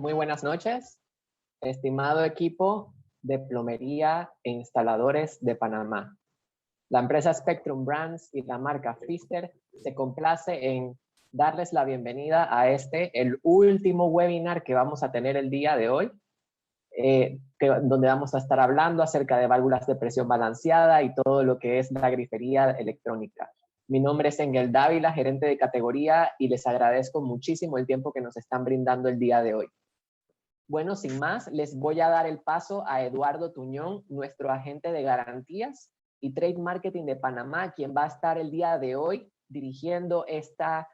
Muy buenas noches, estimado equipo de plomería e instaladores de Panamá. La empresa Spectrum Brands y la marca Pfister se complace en darles la bienvenida a el último webinar que vamos a tener el día de hoy, donde vamos a estar hablando acerca de válvulas de presión balanceada y todo lo que es la grifería electrónica. Mi nombre es Engel Dávila, gerente de categoría, y les agradezco muchísimo el tiempo que nos están brindando el día de hoy. Bueno, sin más, les voy a dar el paso a Eduardo Tuñón, nuestro agente de garantías y trade marketing de Panamá, quien va a estar el día de hoy dirigiendo esta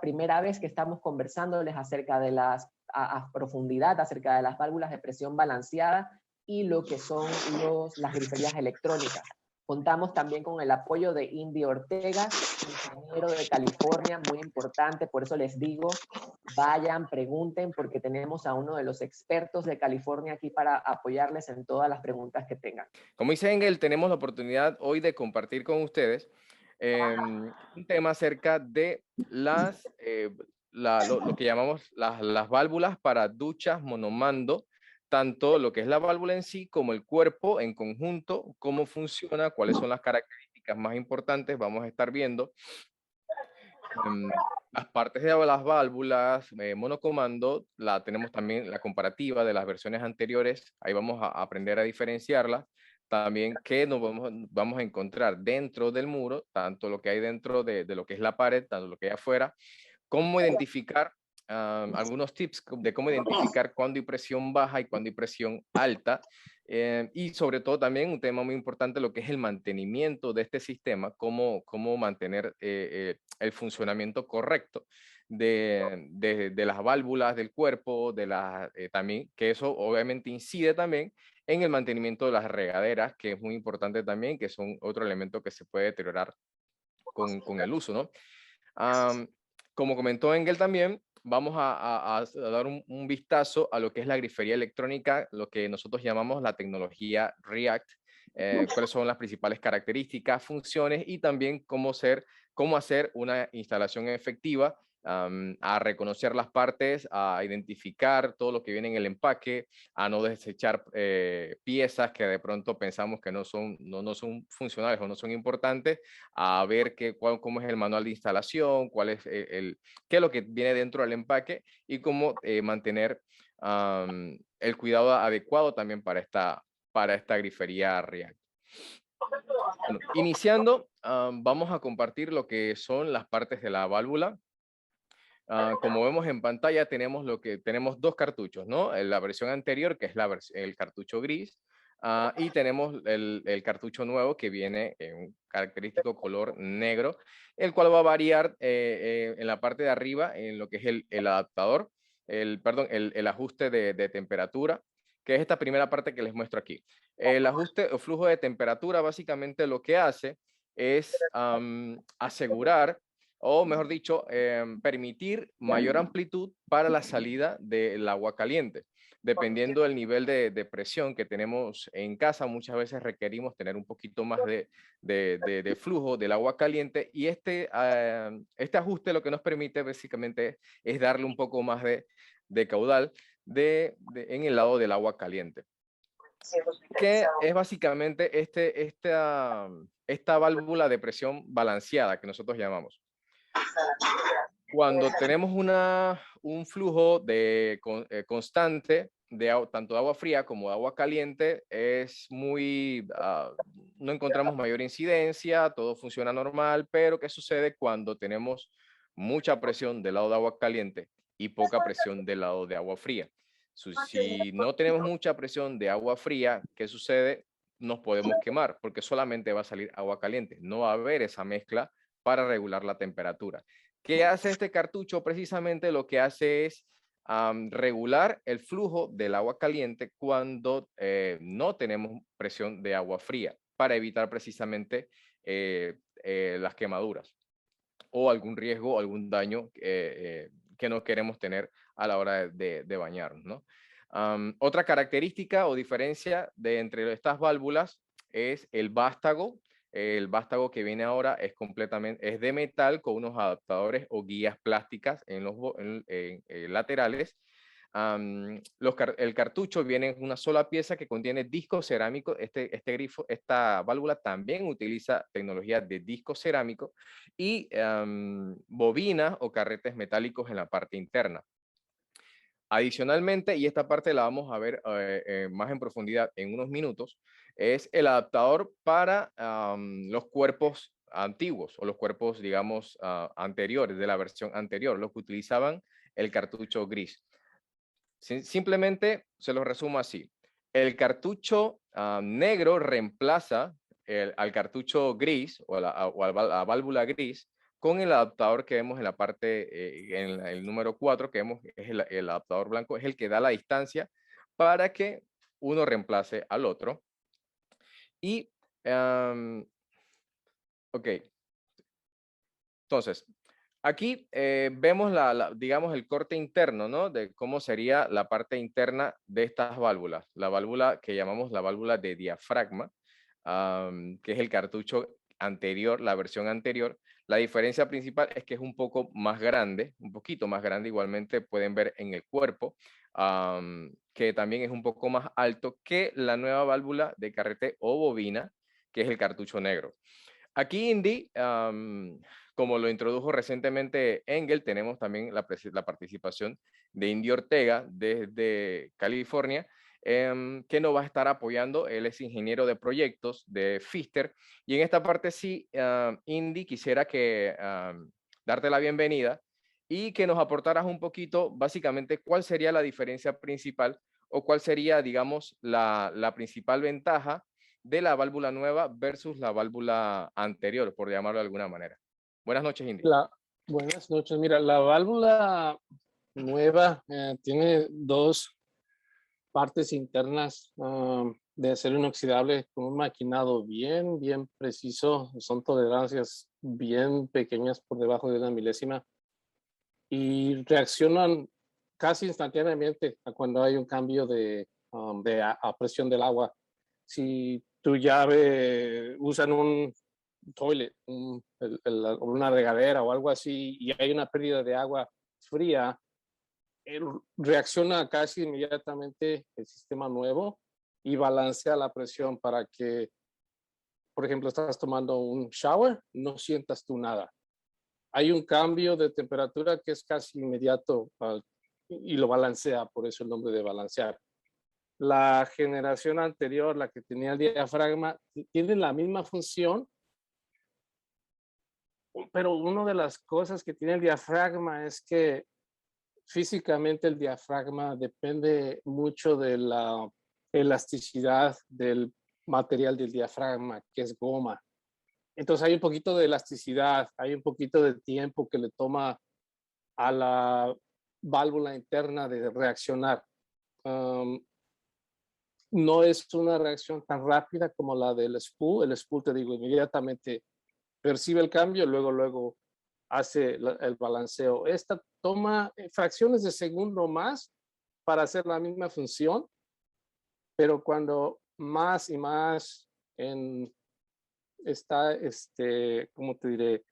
primera vez que estamos conversándoles acerca de a profundidad acerca de las válvulas de presión balanceada y lo que son las griferías electrónicas. Contamos también con el apoyo de Indy Ortega, ingeniero de California, muy importante, por eso les digo, vayan, pregunten, porque tenemos a uno de los expertos de California aquí para apoyarles en todas las preguntas que tengan. Como dice Engel, tenemos la oportunidad hoy de compartir con ustedes un tema acerca de lo que llamamos las válvulas para duchas monomando, tanto lo que es la válvula en sí como el cuerpo en conjunto, cómo funciona, cuáles son las características más importantes, vamos a estar viendo. Las partes de las válvulas monocomando, tenemos también la comparativa de las versiones anteriores, ahí vamos a aprender a diferenciarlas. También qué nos vamos a encontrar dentro del muro, tanto lo que hay dentro de lo que es la pared, tanto lo que hay afuera, cómo identificar, algunos tips de cómo identificar cuándo hay presión baja y cuándo hay presión alta, y sobre todo también un tema muy importante, lo que es el mantenimiento de este sistema, cómo mantener el funcionamiento correcto de las válvulas del cuerpo, también, que eso obviamente incide también en el mantenimiento de las regaderas, que es muy importante también, que son otro elemento que se puede deteriorar con el uso, ¿no? Como comentó Engel también, vamos a dar un vistazo a lo que es la grifería electrónica, lo que nosotros llamamos la tecnología React, cuáles son las principales características, funciones y también cómo hacer una instalación efectiva, a reconocer las partes, a identificar todo lo que viene en el empaque, a no desechar piezas que de pronto pensamos que no son funcionales o no son importantes, a ver cómo es el manual de instalación, qué es lo que viene dentro del empaque y cómo mantener el cuidado adecuado también para esta grifería React. Bueno, iniciando, vamos a compartir lo que son las partes de la válvula. Como vemos en pantalla, tenemos dos cartuchos, ¿no? La versión anterior, que es el cartucho gris, y tenemos el cartucho nuevo que viene en un característico color negro, el cual va a variar en la parte de arriba en lo que es el adaptador, el ajuste de temperatura, que es esta primera parte que les muestro aquí. El ajuste o flujo de temperatura básicamente lo que hace es asegurar, o mejor dicho, permitir mayor amplitud para la salida del agua caliente. Dependiendo del nivel de presión que tenemos en casa, muchas veces requerimos tener un poquito más de flujo del agua caliente, y este ajuste lo que nos permite básicamente es darle un poco más de caudal en el lado del agua caliente, que es básicamente esta válvula de presión balanceada que nosotros llamamos. Cuando tenemos un flujo constante tanto de agua fría como de agua caliente, no encontramos mayor incidencia, todo funciona normal, pero ¿qué sucede cuando tenemos mucha presión del lado de agua caliente y poca presión del lado de agua fría? Si no tenemos mucha presión de agua fría, ¿qué sucede? Nos podemos quemar porque solamente va a salir agua caliente, no va a haber esa mezcla para regular la temperatura. ¿Qué hace este cartucho? Precisamente lo que hace es regular el flujo del agua caliente cuando no tenemos presión de agua fría, para evitar precisamente las quemaduras o algún riesgo, algún daño que no queremos tener a la hora de bañarnos, ¿no? Otra característica o diferencia entre estas válvulas es el vástago. El vástago que viene ahora es de metal con unos adaptadores o guías plásticas en los laterales, el cartucho viene en una sola pieza que contiene disco cerámico. Este grifo, esta válvula también utiliza tecnología de disco cerámico y bobinas o carretes metálicos en la parte interna. Adicionalmente, y esta parte la vamos a ver más en profundidad en unos minutos, es el adaptador para los cuerpos antiguos o los cuerpos, digamos, anteriores, de la versión anterior, los que utilizaban el cartucho gris. Simplemente se lo resumo así. El cartucho negro reemplaza al cartucho gris o a la válvula gris con el adaptador que vemos en la parte, en el número 4, que vemos es el adaptador blanco, es el que da la distancia para que uno reemplace al otro. Y, ok, entonces, aquí vemos digamos, el corte interno, ¿no? De cómo sería la parte interna de estas válvulas. La válvula que llamamos la válvula de diafragma, que es el cartucho anterior, la versión anterior. La diferencia principal es que es un poco más grande, un poquito más grande, igualmente pueden ver en el cuerpo, que también es un poco más alto que la nueva válvula de carrete o bobina, que es el cartucho negro. Aquí, Indy, como lo introdujo recientemente Engel, tenemos también la participación de Indy Ortega desde California, que nos va a estar apoyando. Él es ingeniero de proyectos de Fister. Y en esta parte sí, Indy, quisiera darte la bienvenida y que nos aportaras un poquito, básicamente, cuál sería la diferencia principal o cuál sería, digamos, la principal ventaja de la válvula nueva versus la válvula anterior, por llamarlo de alguna manera. Buenas noches, Indy. Buenas noches. Mira, la válvula nueva tiene dos partes internas de acero inoxidable con un maquinado bien preciso. Son tolerancias bien pequeñas por debajo de una milésima y reaccionan casi instantáneamente a cuando hay un cambio a presión del agua. Si tu llave usan un toilet, una regadera o algo así, y hay una pérdida de agua fría, reacciona casi inmediatamente el sistema nuevo y balancea la presión para que, por ejemplo, estás tomando un shower, no sientas tú nada. Hay un cambio de temperatura que es casi inmediato y lo balancea, por eso el nombre de balancear. La generación anterior, la que tenía el diafragma, tiene la misma función, pero una de las cosas que tiene el diafragma es que físicamente el diafragma depende mucho de la elasticidad del material del diafragma, que es goma. Entonces hay un poquito de elasticidad, hay un poquito de tiempo que le toma a la válvula interna de reaccionar. No es una reacción tan rápida como la del spool. El spool, te digo, inmediatamente percibe el cambio, luego hace el balanceo. Esta toma fracciones de segundo más para hacer la misma función, pero cuando más y más está, ¿cómo te diré?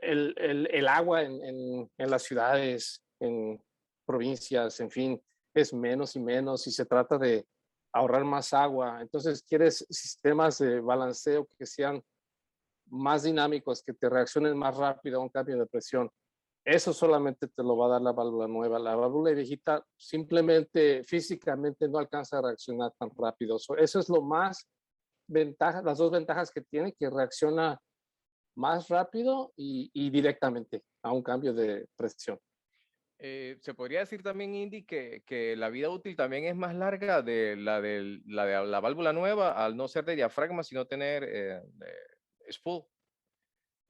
El agua en las ciudades, en provincias, en fin, es menos y menos y se trata de ahorrar más agua. Entonces quieres sistemas de balanceo que sean más dinámicos, que te reaccionen más rápido a un cambio de presión. Eso solamente te lo va a dar la válvula nueva. La válvula viejita simplemente físicamente no alcanza a reaccionar tan rápido. Eso es lo más las dos ventajas que tiene, que reacciona más rápido y directamente a un cambio de presión. Se podría decir también, Indy, que la vida útil también es más larga de la válvula nueva, al no ser de diafragma, sino tener spool,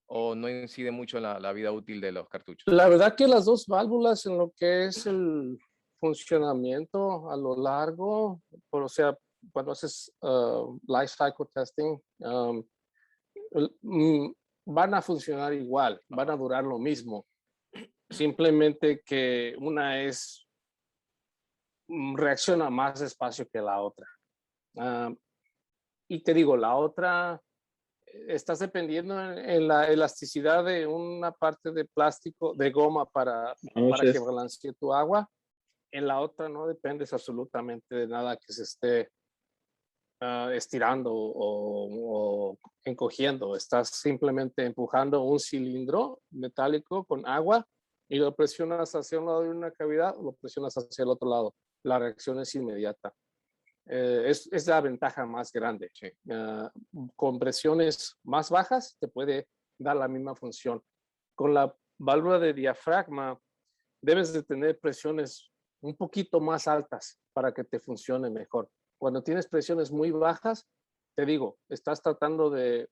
o no incide mucho en la vida útil de los cartuchos. La verdad que las dos válvulas en lo que es el funcionamiento a lo largo, o sea, cuando haces life cycle testing, van a funcionar igual, van a durar lo mismo. Simplemente que una reacciona más despacio que la otra. Y te digo, la otra estás dependiendo en la elasticidad de una parte de plástico, de goma para que balancee tu agua. En la otra no dependes absolutamente de nada que se esté estirando o encogiendo. Estás simplemente empujando un cilindro metálico con agua y lo presionas hacia un lado de una cavidad o lo presionas hacia el otro lado. La reacción es inmediata. Es la ventaja más grande. Sí. Con presiones más bajas te puede dar la misma función. Con la válvula de diafragma debes de tener presiones un poquito más altas para que te funcione mejor. Cuando tienes presiones muy bajas, te digo, estás tratando de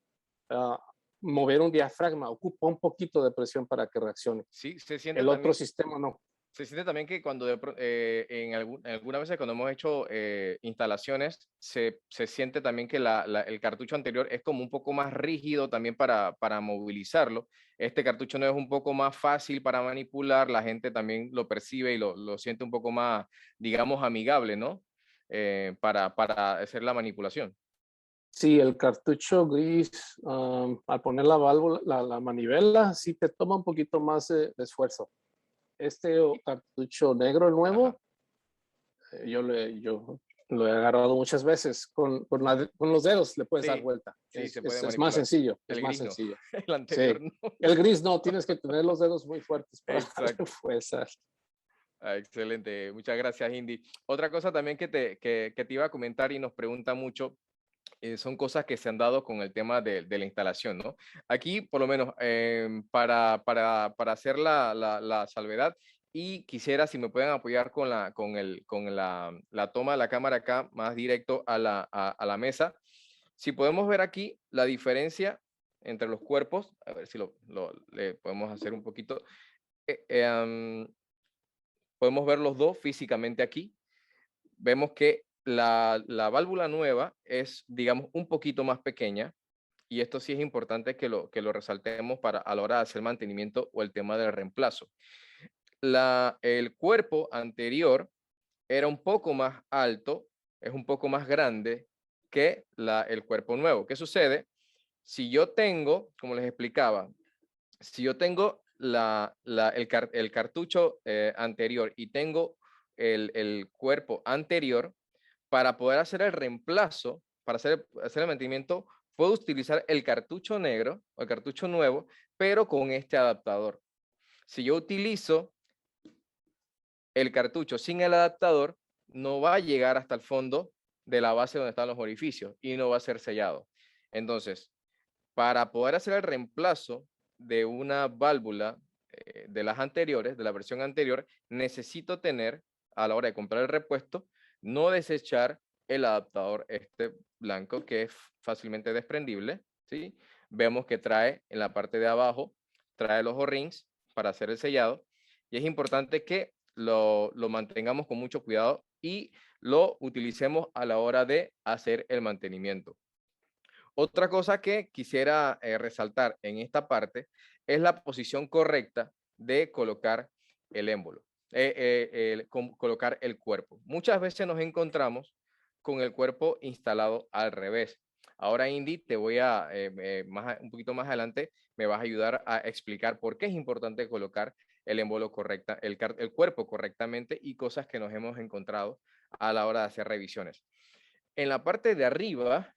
mover un diafragma, ocupa un poquito de presión para que reaccione. Sí, se siente El también, otro sistema no. se siente también que cuando en algunas veces cuando hemos hecho instalaciones, se siente también que el cartucho anterior es como un poco más rígido también para movilizarlo. Este cartucho no es un poco más fácil para manipular, la gente también lo percibe y lo siente un poco más, digamos, amigable, ¿no? Para hacer la manipulación. Sí, el cartucho gris, al poner la válvula, la manivela, sí te toma un poquito más de esfuerzo. Este cartucho negro nuevo, yo lo he agarrado muchas veces. Con los dedos le puedes dar Sí, vuelta. sí, se puede Es más manipular. sencillo. El Es más gris no, sencillo. el anterior Sí. no. El gris no, tienes que tener los dedos muy fuertes para darle Exacto. fuerza. Ah, excelente, muchas gracias, Indy. Otra cosa también que te iba a comentar y nos pregunta mucho, son cosas que se han dado con el tema de la instalación, ¿no? Aquí, por lo menos, para hacer la salvedad, y quisiera si me pueden apoyar con la toma de la cámara acá, más directo a la mesa. Si podemos ver aquí la diferencia entre los cuerpos, a ver si le podemos hacer un poquito. eh, em, Podemos ver los dos físicamente aquí. Vemos que la válvula nueva es, digamos, un poquito más pequeña, y esto sí es importante que lo resaltemos a la hora de hacer mantenimiento o el tema del reemplazo. El cuerpo anterior era un poco más alto, es un poco más grande que el cuerpo nuevo. ¿Qué sucede? Si yo tengo, como les explicaba, si yo tengo el cartucho anterior y tengo el cuerpo anterior, para poder hacer el reemplazo, para hacer el mantenimiento, puedo utilizar el cartucho negro o el cartucho nuevo, pero con este adaptador. Si yo utilizo el cartucho sin el adaptador, no va a llegar hasta el fondo de la base donde están los orificios y no va a ser sellado. Entonces, para poder hacer el reemplazo de una válvula de las anteriores, de la versión anterior, necesito tener, a la hora de comprar el repuesto, no desechar el adaptador este blanco que es fácilmente desprendible, ¿sí? Vemos que trae en la parte de abajo, trae los O-rings para hacer el sellado, y es importante que lo mantengamos con mucho cuidado y lo utilicemos a la hora de hacer el mantenimiento. Otra cosa que quisiera resaltar en esta parte es la posición correcta de colocar el émbolo, colocar el cuerpo. Muchas veces nos encontramos con el cuerpo instalado al revés. Ahora, Indy, te voy un poquito más adelante, me vas a ayudar a explicar por qué es importante colocar el émbolo correcta, el cuerpo correctamente, y cosas que nos hemos encontrado a la hora de hacer revisiones. En la parte de arriba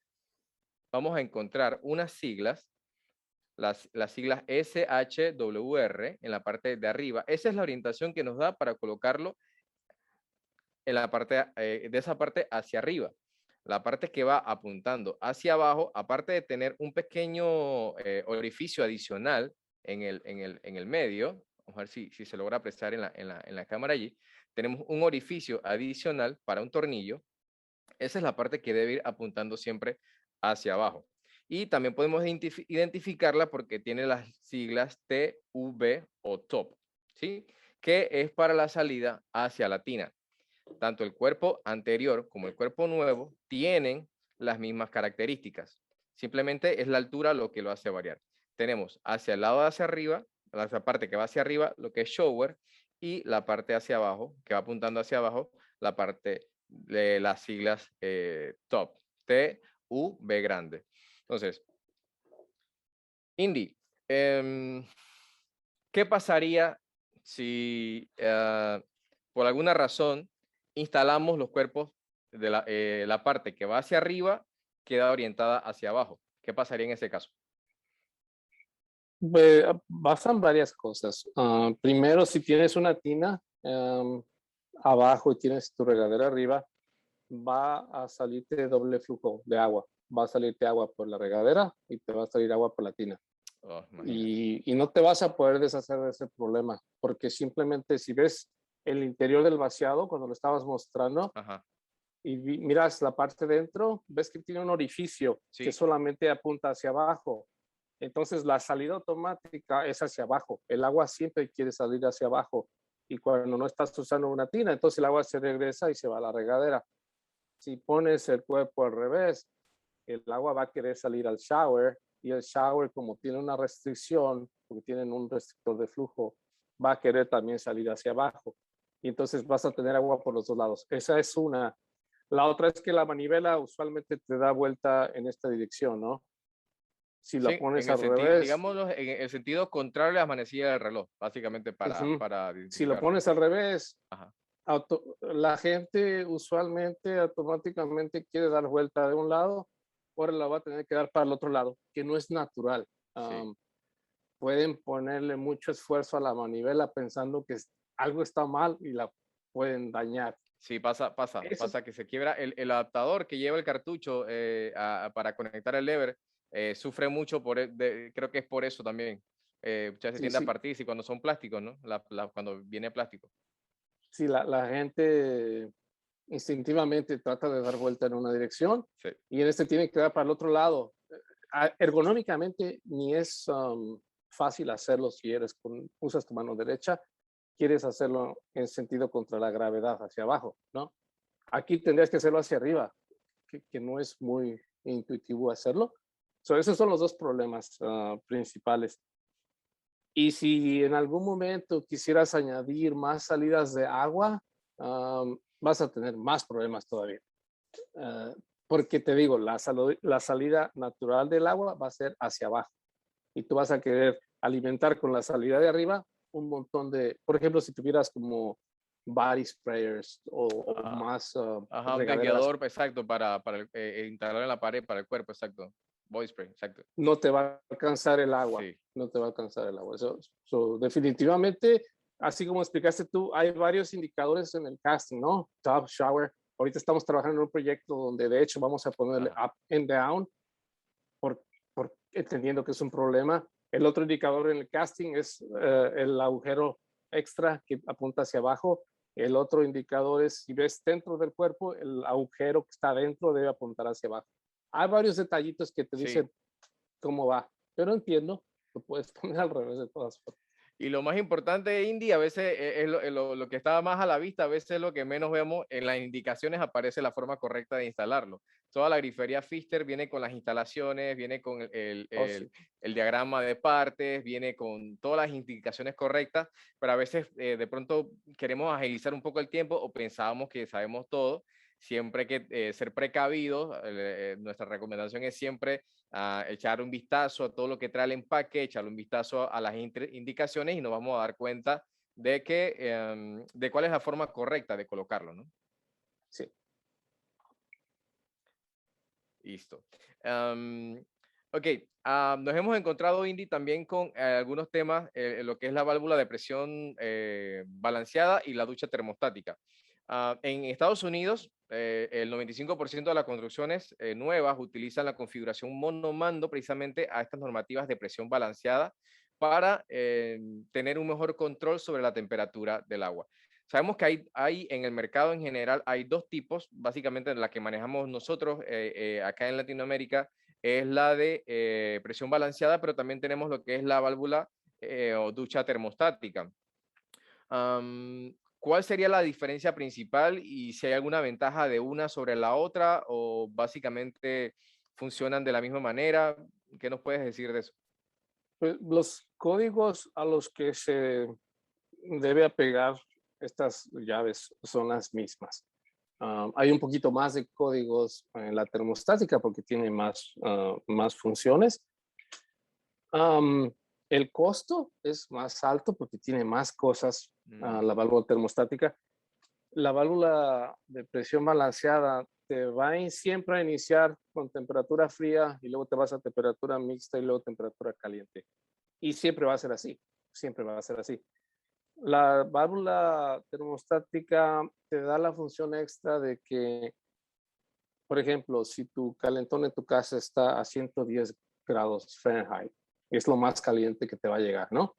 vamos a encontrar unas siglas, las siglas SHWR en la parte de arriba. Esa es la orientación que nos da para colocarlo en la parte, de esa parte hacia arriba. La parte que va apuntando hacia abajo, aparte de tener un pequeño orificio adicional en el medio, vamos a ver si se logra apreciar en la cámara allí, tenemos un orificio adicional para un tornillo. Esa es la parte que debe ir apuntando siempre hacia abajo. Y también podemos identificarla porque tiene las siglas TV o top, ¿sí? Que es para la salida hacia la tina. Tanto el cuerpo anterior como el cuerpo nuevo tienen las mismas características. Simplemente es la altura lo que lo hace variar. Tenemos hacia el lado de hacia arriba, la parte que va hacia arriba, lo que es shower, y la parte hacia abajo, que va apuntando hacia abajo, la parte de las siglas top, T, U, B grande. Entonces, Indy, ¿qué pasaría si por alguna razón instalamos los cuerpos de la parte que va hacia arriba queda orientada hacia abajo? ¿Qué pasaría en ese caso? Pasan varias cosas. Primero, si tienes una tina abajo y tienes tu regadera arriba, va a salirte doble flujo de agua. Va a salirte agua por la regadera y te va a salir agua por la tina. Oh, Y no te vas a poder deshacer de ese problema, porque simplemente si ves el interior del vaciado, cuando lo estabas mostrando, ajá, y miras la parte de dentro, ves que tiene un orificio sí, que solamente apunta hacia abajo. Entonces la salida automática es hacia abajo. El agua siempre quiere salir hacia abajo. Y cuando no estás usando una tina, entonces el agua se regresa y se va a la regadera. Si pones el cuerpo al revés, el agua va a querer salir al shower y el shower, como tiene una restricción, porque tienen un restrictor de flujo, va a querer también salir hacia abajo. Y entonces vas a tener agua por los dos lados. Esa es una. La otra es que la manivela usualmente te da vuelta en esta dirección, ¿no? Si la sí, pones en el al sentido, revés, digámoslo, en el sentido contrario a la manecilla del reloj, básicamente uh-huh. para Si lo identificarlo. pones al revés, Ajá. la gente usualmente automáticamente quiere dar vuelta de un lado, ahora la va a tener que dar para el otro lado, que no es natural. Sí. Pueden ponerle mucho esfuerzo a la manivela pensando que algo está mal y la pueden dañar. Sí, pasa Eso, que se quiebra el adaptador que lleva el cartucho para conectar el lever, sufre mucho, creo que es por eso también. Muchas veces sí, tiende a sí, partirse cuando son plásticos, ¿no? Cuando viene plástico. sí, la gente instintivamente trata de dar vuelta en una dirección Sí, y en este tiene que dar para el otro lado. Ergonómicamente ni es fácil hacerlo si usas tu mano derecha, quieres hacerlo en sentido contra la gravedad, hacia abajo, ¿no? Aquí tendrías que hacerlo hacia arriba, que no es muy intuitivo hacerlo. Esos son los dos problemas principales. Y si en algún momento quisieras añadir más salidas de agua, vas a tener más problemas todavía. Porque te digo, la salida natural del agua va a ser hacia abajo. Y tú vas a querer alimentar con la salida de arriba un montón de, por ejemplo, si tuvieras como body sprayers o más ajá, un regaderas, tanqueador, exacto, para instalar en la pared, para el cuerpo, exacto. Body spray, exacto. no te va a alcanzar el agua. Sí, No te va a alcanzar el agua. Definitivamente, así como explicaste tú, hay varios indicadores en el casting, ¿no? Top, shower. Ahorita estamos trabajando en un proyecto donde de hecho vamos a ponerle ajá, up and down entendiendo que es un problema. El otro indicador en el casting es el agujero extra que apunta hacia abajo. El otro indicador es si ves dentro del cuerpo, el agujero que está dentro debe apuntar hacia abajo. Hay varios detallitos que te sí. dicen cómo va, pero entiendo, lo puedes poner al revés de todas formas. Y lo más importante, Indy, a veces lo que está más a la vista, a veces es lo que menos vemos. En las indicaciones aparece la forma correcta de instalarlo. Toda la grifería Pfister viene con las instalaciones, viene con Oh, sí. el diagrama de partes, viene con todas las indicaciones correctas, pero a veces de pronto queremos agilizar un poco el tiempo o pensábamos que sabemos todo. Siempre hay que ser precavidos. Nuestra recomendación es siempre echar un vistazo a todo lo que trae el empaque, echarle un vistazo a las indicaciones y nos vamos a dar cuenta de cuál es la forma correcta de colocarlo, ¿no? Sí. Listo. Ok, nos hemos encontrado, Indy, también con algunos temas, lo que es la válvula de presión balanceada y la ducha termostática. En Estados Unidos, el 95% de las construcciones nuevas utilizan la configuración monomando precisamente a estas normativas de presión balanceada para tener un mejor control sobre la temperatura del agua. Sabemos que hay en el mercado en general, hay dos tipos, básicamente la que manejamos nosotros acá en Latinoamérica es la de presión balanceada, pero también tenemos lo que es la válvula o ducha termostática. ¿Cuál sería la diferencia principal y si hay alguna ventaja de una sobre la otra o básicamente funcionan de la misma manera? ¿Qué nos puedes decir de eso? Pues, los códigos a los que se debe apegar estas llaves son las mismas. Hay un poquito más de códigos en la termostática porque tiene más funciones, Am, el costo es más alto porque tiene más cosas, la válvula termostática. La válvula de presión balanceada te va siempre a iniciar con temperatura fría y luego te vas a temperatura mixta y luego temperatura caliente. Y siempre va a ser así, siempre va a ser así. La válvula termostática te da la función extra de que, por ejemplo, si tu calentón en tu casa está a 110 grados Fahrenheit, es lo más caliente que te va a llegar, ¿no?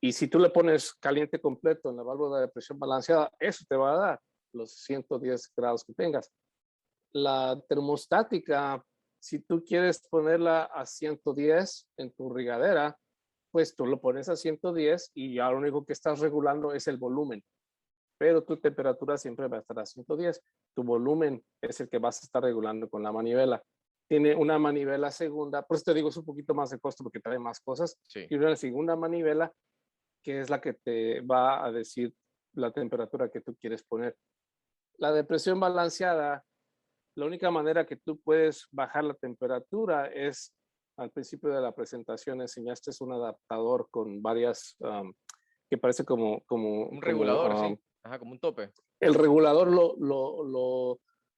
Y si tú le pones caliente completo en la válvula de presión balanceada, eso te va a dar los 110 grados que tengas. La termostática, si tú quieres ponerla a 110 en tu regadera, pues tú lo pones a 110 y ya lo único que estás regulando es el volumen. Pero tu temperatura siempre va a estar a 110. Tu volumen es el que vas a estar regulando con la manivela. Tiene una manivela segunda, por eso te digo, es un poquito más de costo porque trae más cosas. Sí. Y una segunda manivela que es la que te va a decir la temperatura que tú quieres poner. La depresión balanceada, la única manera que tú puedes bajar la temperatura es, al principio de la presentación enseñaste un adaptador con varias, que parece Un regulador, sí. um, Ajá, como un tope. el regulador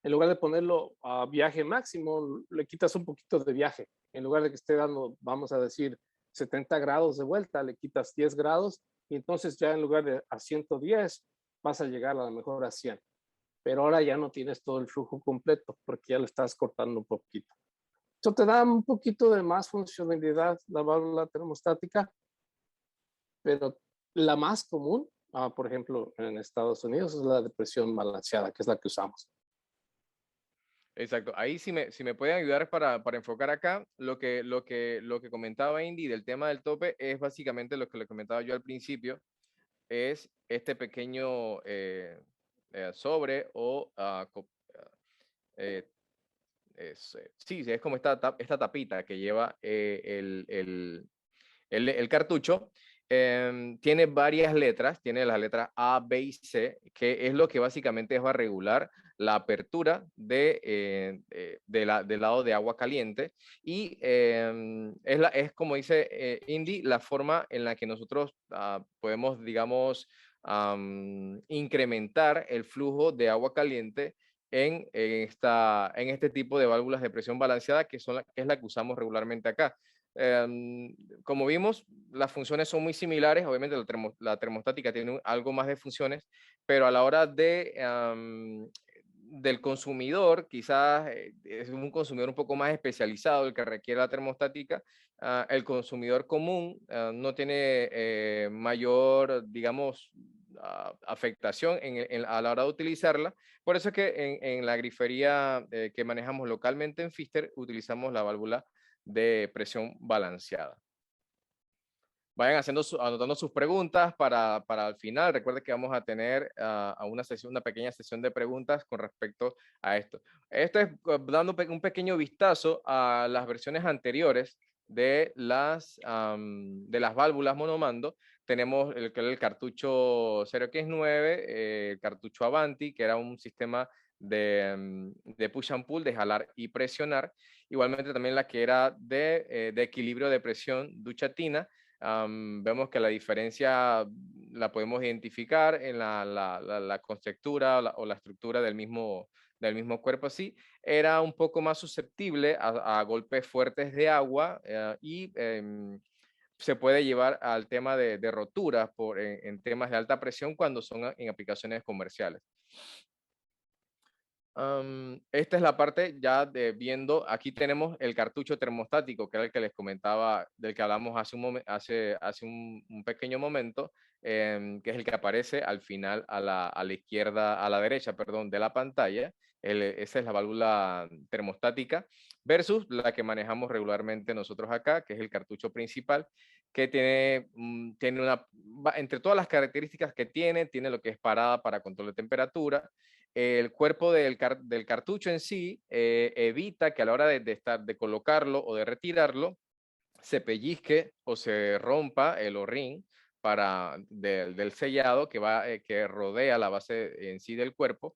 en lugar de ponerlo a viaje máximo, le quitas un poquito de viaje. En lugar de que esté dando, vamos a decir, 70 grados de vuelta, le quitas 10 grados y entonces ya en lugar de a 110 vas a llegar a lo mejor a 100. Pero ahora ya no tienes todo el flujo completo porque ya lo estás cortando un poquito. Eso te da un poquito de más funcionalidad la válvula termostática, pero la más común, por ejemplo, en Estados Unidos es la de presión balanceada, que es la que usamos. Exacto. Ahí si me pueden ayudar para enfocar acá, lo que comentaba Indy del tema del tope es básicamente lo que le comentaba yo al principio, es este pequeño sobre o sí, es como esta tapita que lleva el cartucho. Tiene varias letras, tiene las letras A, B y C, que es lo que básicamente va a regular la apertura del lado de agua caliente. Y es como dice Indy, la forma en la que nosotros podemos, digamos, incrementar el flujo de agua caliente en este tipo de válvulas de presión balanceada, que es la que usamos regularmente acá. Como vimos, las funciones son muy similares. Obviamente la termostática tiene algo más de funciones, pero a la hora del consumidor, quizás es un consumidor un poco más especializado el que requiere la termostática. El consumidor común no tiene mayor, digamos, afectación a la hora de utilizarla. Por eso es que en la grifería que manejamos localmente en Fister utilizamos la válvula de presión balanceada. Vayan anotando sus preguntas para el final. Recuerden que vamos a tener una pequeña sesión de preguntas con respecto a esto. Esto es dando un pequeño vistazo a las versiones anteriores de las válvulas monomando. Tenemos el cartucho 0X9, el cartucho Avanti, que era un sistema de push and pull, de jalar y presionar. Igualmente también la que era de equilibrio de presión Duchatina. Vemos que la diferencia la podemos identificar en la constructura o la estructura del mismo cuerpo. Así era un poco más susceptible a golpes fuertes de agua y se puede llevar al tema de roturas en temas de alta presión cuando son en aplicaciones comerciales. Esta es la parte ya de viendo, aquí tenemos el cartucho termostático, que era el que les comentaba, del que hablamos hace un pequeño momento, que es el que aparece al final a la izquierda, a la derecha, perdón, de la pantalla. Esa es la válvula termostática versus la que manejamos regularmente nosotros acá, que es el cartucho principal, que tiene entre todas las características que tiene lo que es parada para control de temperatura. El cuerpo del cartucho en sí evita que a la hora de colocarlo o de retirarlo se pellizque o se rompa el o-ring del sellado que rodea la base en sí del cuerpo.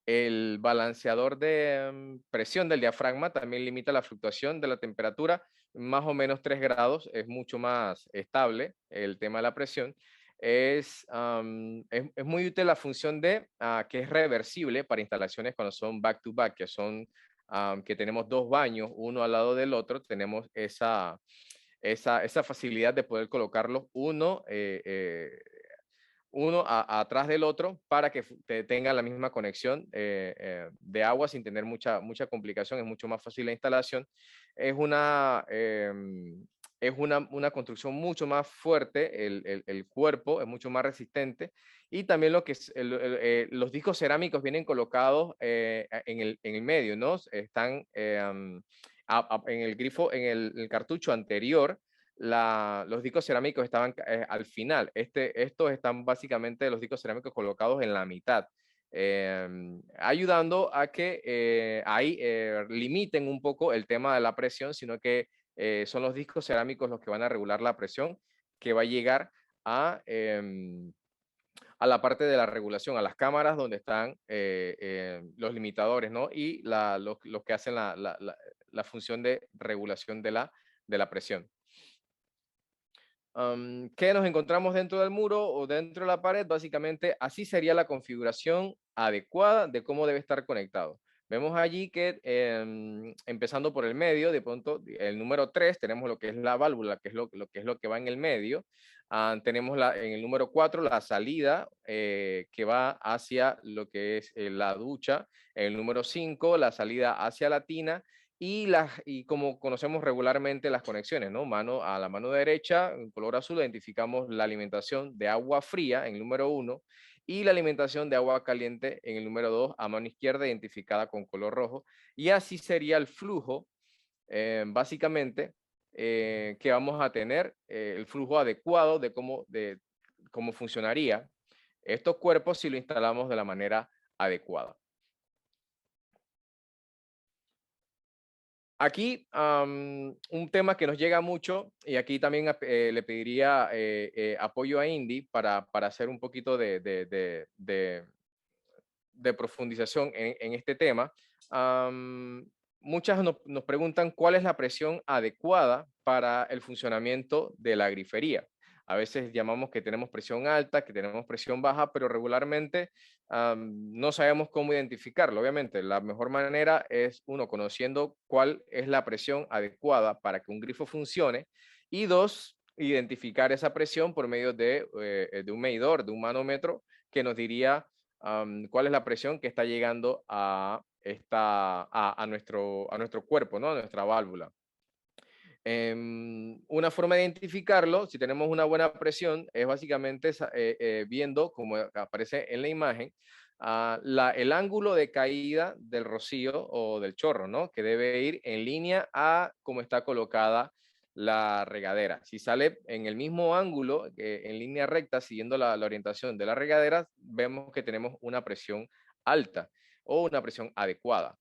El balanceador de presión del diafragma también limita la fluctuación de la temperatura más o menos 3 grados, es mucho más estable el tema de la presión. Es muy útil la función de que es reversible para instalaciones cuando son back to back, que son que tenemos 2 baños, uno al lado del otro, tenemos esa facilidad de poder colocarlos uno atrás del otro para que tengan la misma conexión de agua sin tener mucha complicación. Es mucho más fácil la instalación. Es una construcción mucho más fuerte, el cuerpo es mucho más resistente, y también lo que es los discos cerámicos vienen colocados en el medio, ¿no? Están en el grifo, en el cartucho anterior. Los discos cerámicos estaban al final. Estos están básicamente los discos cerámicos colocados en la mitad, ayudando a que ahí limiten un poco el tema de la presión, sino que son los discos cerámicos los que van a regular la presión que va a llegar a la parte de la regulación, a las cámaras donde están los limitadores, ¿no? Y los que hacen la función de regulación de la presión. ¿Qué nos encontramos dentro del muro o dentro de la pared? Básicamente, así sería la configuración adecuada de cómo debe estar conectado. Vemos allí que empezando por el medio, de pronto el número 3, tenemos lo que es la válvula, que es lo que va en el medio. Tenemos en el número 4 la salida que va hacia lo que es la ducha. En el número 5 la salida hacia la tina. Y como conocemos regularmente las conexiones, ¿no? A la mano derecha, en color azul, identificamos la alimentación de agua fría en el número 1 y la alimentación de agua caliente en el número 2 a mano izquierda, identificada con color rojo. Y así sería el flujo, básicamente, que vamos a tener, el flujo adecuado de cómo funcionaría estos cuerpos si lo instalamos de la manera adecuada. Aquí un tema que nos llega mucho, y aquí también le pediría apoyo a Indy para hacer un poquito de profundización en este tema. Muchas nos preguntan cuál es la presión adecuada para el funcionamiento de la grifería. A veces llamamos que tenemos presión alta, que tenemos presión baja, pero regularmente no sabemos cómo identificarlo. Obviamente, la mejor manera es, uno, conociendo cuál es la presión adecuada para que un grifo funcione, y dos, identificar esa presión por medio de un medidor, de un manómetro, que nos diría cuál es la presión que está llegando a nuestro cuerpo, ¿no? A nuestra válvula. Una forma de identificarlo, si tenemos una buena presión, es básicamente viendo, como aparece en la imagen, el ángulo de caída del rocío o del chorro, ¿no? Que debe ir en línea a cómo está colocada la regadera. Si sale en el mismo ángulo, en línea recta, siguiendo la orientación de la regadera, vemos que tenemos una presión alta o una presión adecuada.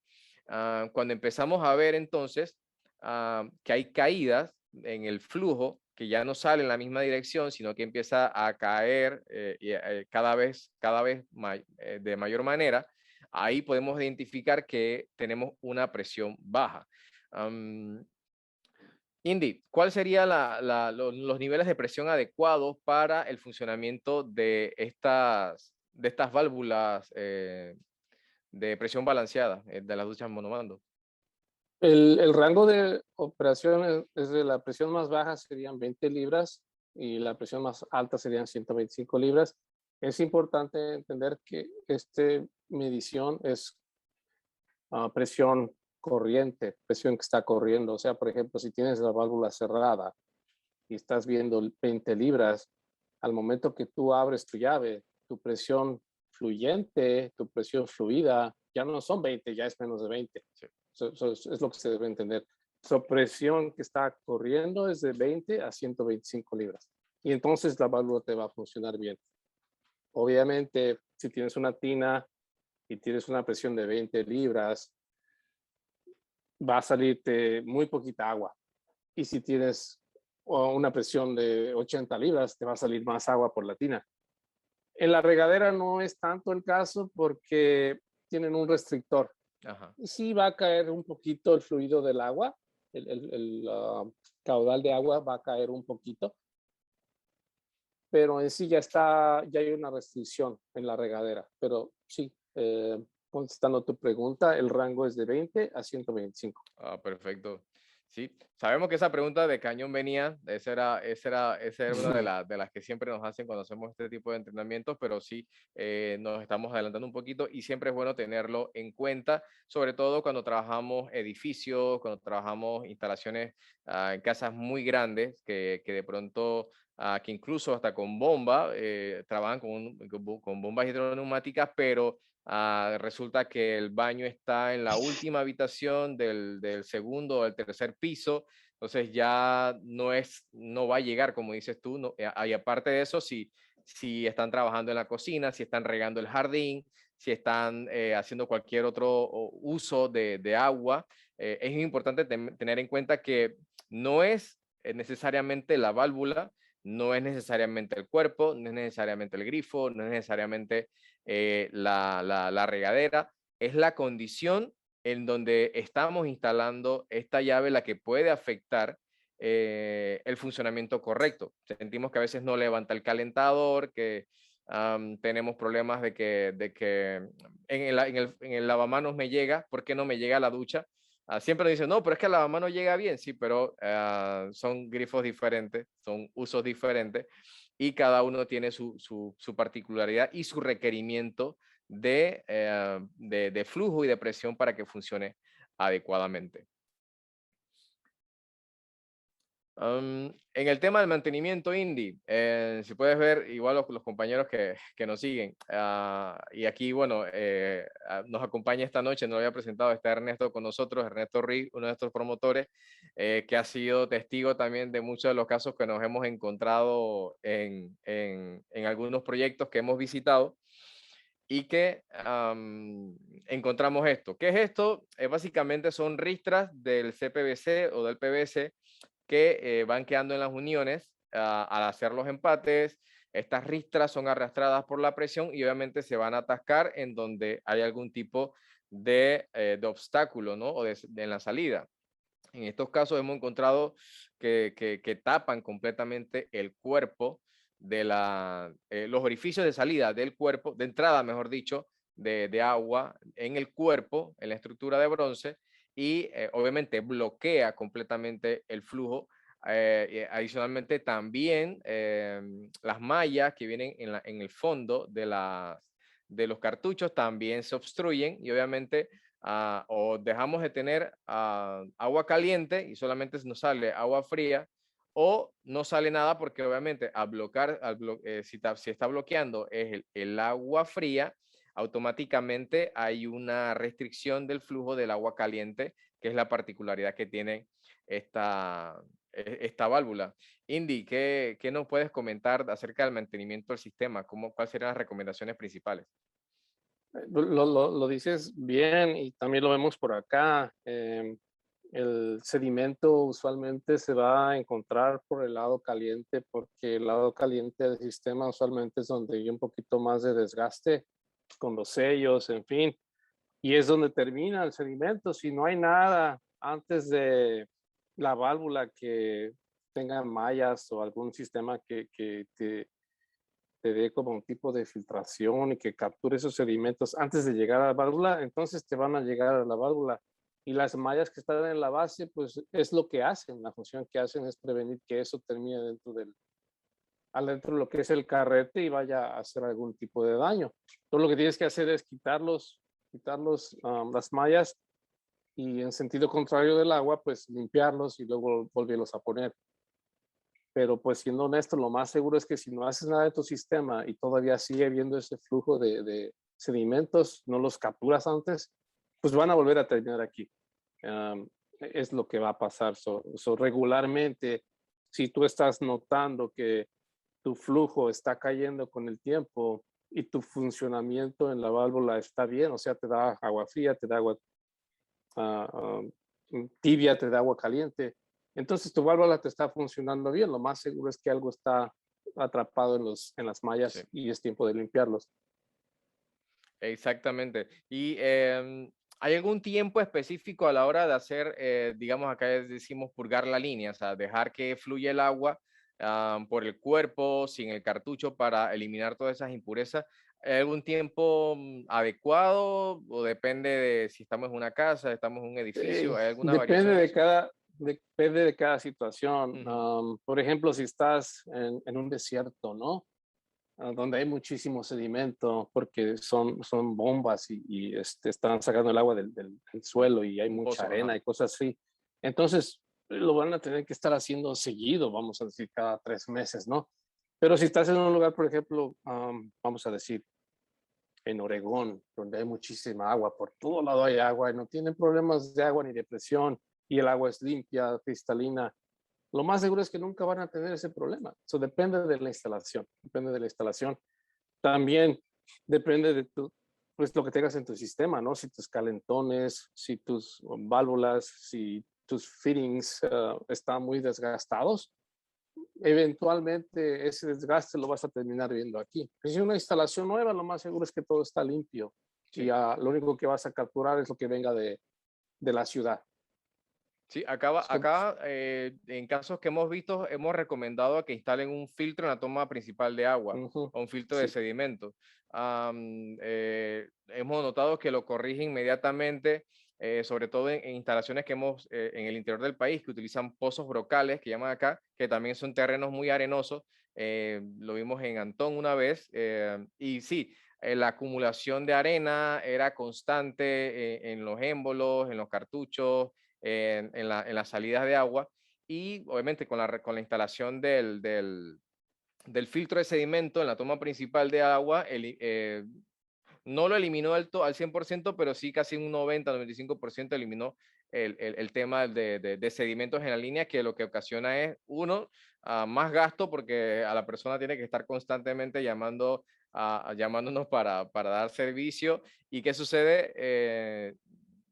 Cuando empezamos a ver entonces que hay caídas en el flujo, que ya no sale en la misma dirección, sino que empieza a caer cada vez de mayor manera, ahí podemos identificar que tenemos una presión baja. Indy, ¿cuál serían los niveles de presión adecuados para el funcionamiento de estas válvulas de presión balanceada de las duchas monomando? El rango de operación es de la presión más baja serían 20 libras y la presión más alta serían 125 libras. Es importante entender que esta medición es presión corriente, presión que está corriendo. O sea, por ejemplo, si tienes la válvula cerrada y estás viendo 20 libras, al momento que tú abres tu llave, tu presión fluyente, tu presión fluida, ya no son 20, ya es menos de 20. Sí. Eso es lo que se debe entender. Su presión que está corriendo es de 20 a 125 libras. Y entonces la válvula te va a funcionar bien. Obviamente, si tienes una tina y tienes una presión de 20 libras, va a salirte muy poquita agua. Y si tienes una presión de 80 libras, te va a salir más agua por la tina. En la regadera no es tanto el caso porque tienen un restrictor. Ajá. Sí va a caer un poquito el fluido del agua, el caudal de agua va a caer un poquito, pero en sí ya hay una restricción en la regadera. Pero sí, contestando tu pregunta, el rango es de 20 a 125. Ah, perfecto. Sí, sabemos que esa pregunta de cañón venía, esa era una de las que siempre nos hacen cuando hacemos este tipo de entrenamientos, pero sí, nos estamos adelantando un poquito y siempre es bueno tenerlo en cuenta, sobre todo cuando trabajamos edificios, cuando trabajamos instalaciones en casas muy grandes, que de pronto, que incluso hasta con bomba, trabajan con bombas hidroneumáticas, pero resulta que el baño está en la última habitación del segundo o del tercer piso, entonces ya no va a llegar, como dices tú, no, y aparte de eso, si están trabajando en la cocina, si están regando el jardín, si están haciendo cualquier otro uso de agua, es importante tener en cuenta que no es necesariamente la válvula, no es necesariamente el cuerpo, no es necesariamente el grifo, no es necesariamente la regadera, es la condición en donde estamos instalando esta llave la que puede afectar el funcionamiento correcto. Sentimos que a veces no levanta el calentador, que tenemos problemas de que en el lavamanos me llega, ¿por qué no me llega a la ducha? Siempre nos dicen, no, pero es que el lavamanos llega bien, sí, pero son grifos diferentes, son usos diferentes y cada uno tiene su particularidad y su requerimiento de flujo y de presión para que funcione adecuadamente. En el tema del mantenimiento Indy, si puedes ver, igual los compañeros que nos siguen, y aquí, bueno, nos acompaña esta noche, no lo había presentado, está Ernesto con nosotros, Ernesto Ruiz, uno de estos promotores, que ha sido testigo también de muchos de los casos que nos hemos encontrado en algunos proyectos que hemos visitado y que encontramos esto. ¿Qué es esto? Básicamente son ristras del CPVC o del PVC que van quedando en las uniones al hacer los empates. Estas ristras son arrastradas por la presión y obviamente se van a atascar en donde hay algún tipo de obstáculo, ¿no? O en la salida. En estos casos hemos encontrado que tapan completamente el cuerpo de los orificios de salida del cuerpo, de entrada, mejor dicho, de agua en el cuerpo, en la estructura de bronce, y obviamente bloquea completamente el flujo. Adicionalmente, también las mallas que vienen en el fondo de los cartuchos también se obstruyen y obviamente o dejamos de tener agua caliente y solamente nos sale agua fría, o no sale nada porque obviamente si está bloqueando el agua fría, automáticamente hay una restricción del flujo del agua caliente, que es la particularidad que tiene esta válvula. Indy, ¿qué nos puedes comentar acerca del mantenimiento del sistema? ¿Cuáles serían las recomendaciones principales? Lo dices bien y también lo vemos por acá. El sedimento usualmente se va a encontrar por el lado caliente porque el lado caliente del sistema usualmente es donde hay un poquito más de desgaste con los sellos, en fin, y es donde termina el sedimento. Si no hay nada antes de la válvula que tenga mallas o algún sistema que te dé como un tipo de filtración y que capture esos sedimentos antes de llegar a la válvula, entonces te van a llegar a la válvula. Y las mallas que están en la base, pues es lo que hacen, la función que hacen es prevenir que eso termine adentro de lo que es el carrete y vaya a hacer algún tipo de daño. Todo lo que tienes que hacer es quitarlos las mallas y en sentido contrario del agua, pues limpiarlos y luego volverlos a poner. Pero pues siendo honesto, lo más seguro es que si no haces nada de tu sistema y todavía sigue habiendo ese flujo de sedimentos, no los capturas antes, pues van a volver a terminar aquí. Es lo que va a pasar. Regularmente, si tú estás notando que tu flujo está cayendo con el tiempo y tu funcionamiento en la válvula está bien, o sea, te da agua fría, te da agua tibia, te da agua caliente, entonces tu válvula te está funcionando bien. Lo más seguro es que algo está atrapado en las mallas, sí, y es tiempo de limpiarlos. Exactamente. Y ¿Hay algún tiempo específico a la hora de hacer, digamos, acá decimos purgar la línea, o sea, dejar que fluya el agua por el cuerpo, sin el cartucho, para eliminar todas esas impurezas? ¿Hay algún tiempo adecuado o depende de si estamos en una casa, estamos en un edificio? ¿Hay alguna variación en eso? Depende de cada situación. Ujú. Por ejemplo, si estás en un desierto, ¿no? Donde hay muchísimo sedimento porque son bombas y están sacando el agua del suelo y hay Un mucha pozo, arena ajá. y cosas así. Entonces, lo van a tener que estar haciendo seguido, vamos a decir, cada 3 meses, ¿no? Pero si estás en un lugar, por ejemplo, vamos a decir, en Oregón, donde hay muchísima agua, por todo lado hay agua y no tienen problemas de agua ni de presión y el agua es limpia, cristalina, lo más seguro es que nunca van a tener ese problema. Eso depende de la instalación, depende de la instalación. También depende de pues lo que tengas en tu sistema, ¿no? Si tus calentones, si tus válvulas, si tus fittings están muy desgastados, eventualmente ese desgaste lo vas a terminar viendo aquí. Si es una instalación nueva, lo más seguro es que todo está limpio y Sí. lo único que vas a capturar es lo que venga de la ciudad. Sí, So, en casos que hemos visto, hemos recomendado a que instalen un filtro en la toma principal de agua o un filtro de sí. sedimento. Hemos notado que lo corrige inmediatamente, sobre todo en instalaciones que hemos en el interior del país, que utilizan pozos brocales, que llaman acá, que también son terrenos muy arenosos. Lo vimos en Antón una vez, y sí, la acumulación de arena era constante en los émbolos, en los cartuchos, en las salidas de agua, y obviamente con la instalación del filtro de sedimento en la toma principal de agua, no lo eliminó al 100%, pero sí casi un 90-95% eliminó el tema de sedimentos en la línea, que lo que ocasiona es, uno, más gasto porque a la persona tiene que estar constantemente llamándonos para dar servicio. ¿Y qué sucede?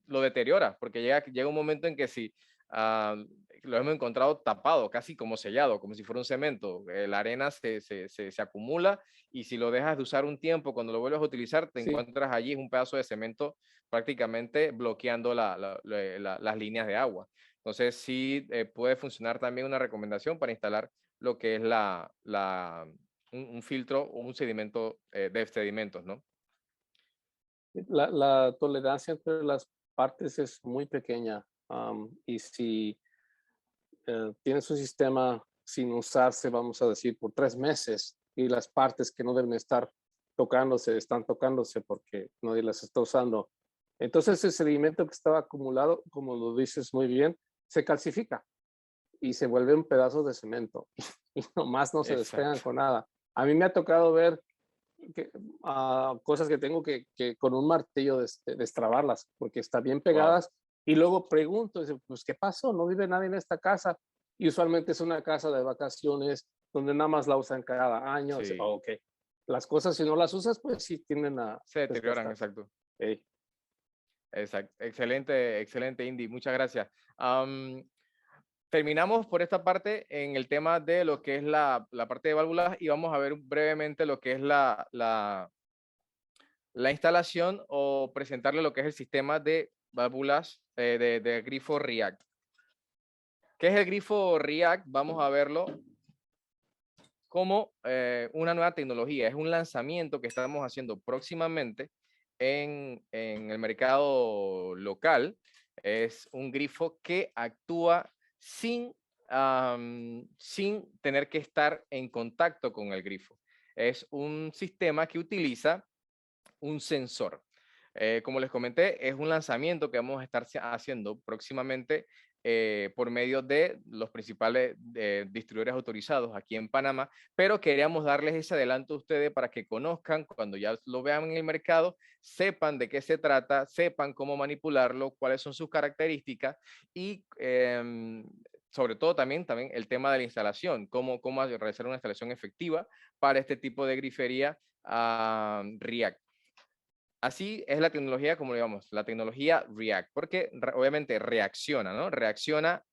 Lo deteriora, porque llega un momento en que si ah, lo hemos encontrado tapado, casi como sellado, como si fuera un cemento, la arena se acumula, y si lo dejas de usar un tiempo, cuando lo vuelves a utilizar, te Sí, encuentras allí un pedazo de cemento prácticamente bloqueando las líneas de agua. Entonces, sí puede funcionar también una recomendación para instalar lo que es un filtro o un sedimento de sedimentos, ¿no? la tolerancia entre las partes es muy pequeña. Y si tienes un sistema sin usarse, vamos a decir, por 3 meses y las partes que no deben estar tocándose, están tocándose porque nadie las está usando, entonces ese sedimento que estaba acumulado, como lo dices muy bien, se calcifica y se vuelve un pedazo de cemento y nomás no se despegan Exacto. con nada. A mí me ha tocado ver cosas que tengo que con un martillo destrabarlas porque están bien Wow. pegadas y luego pregunto, pues, ¿qué pasó? No vive nadie en esta casa y usualmente es una casa de vacaciones donde nada más la usan cada año. Dice, Sí, oh, ok, las cosas si no las usas, pues sí tienden a se deterioran, desgastarse. exacto. Hey, Exacto. Excelente, excelente, Indy. Muchas gracias. Terminamos por esta parte en el tema de lo que es la parte de válvulas, y vamos a ver brevemente lo que es la instalación, o presentarle lo que es el sistema de válvulas de grifo React. ¿Qué es el grifo React? Vamos a verlo como una nueva tecnología. Es un lanzamiento que estamos haciendo próximamente en el mercado local. Es un grifo que actúa sin tener que estar en contacto con el grifo. Es un sistema que utiliza un sensor. Como les comenté, es un lanzamiento que vamos a estar haciendo próximamente por medio de los principales distribuidores autorizados aquí en Panamá, pero queríamos darles ese adelanto a ustedes para que conozcan, cuando ya lo vean en el mercado, sepan de qué se trata, sepan cómo manipularlo, cuáles son sus características, y sobre todo también el tema de la instalación, cómo realizar una instalación efectiva para este tipo de grifería React. Así es la tecnología, como digamos, la tecnología React, porque obviamente reacciona, ¿no? Eh, reacciona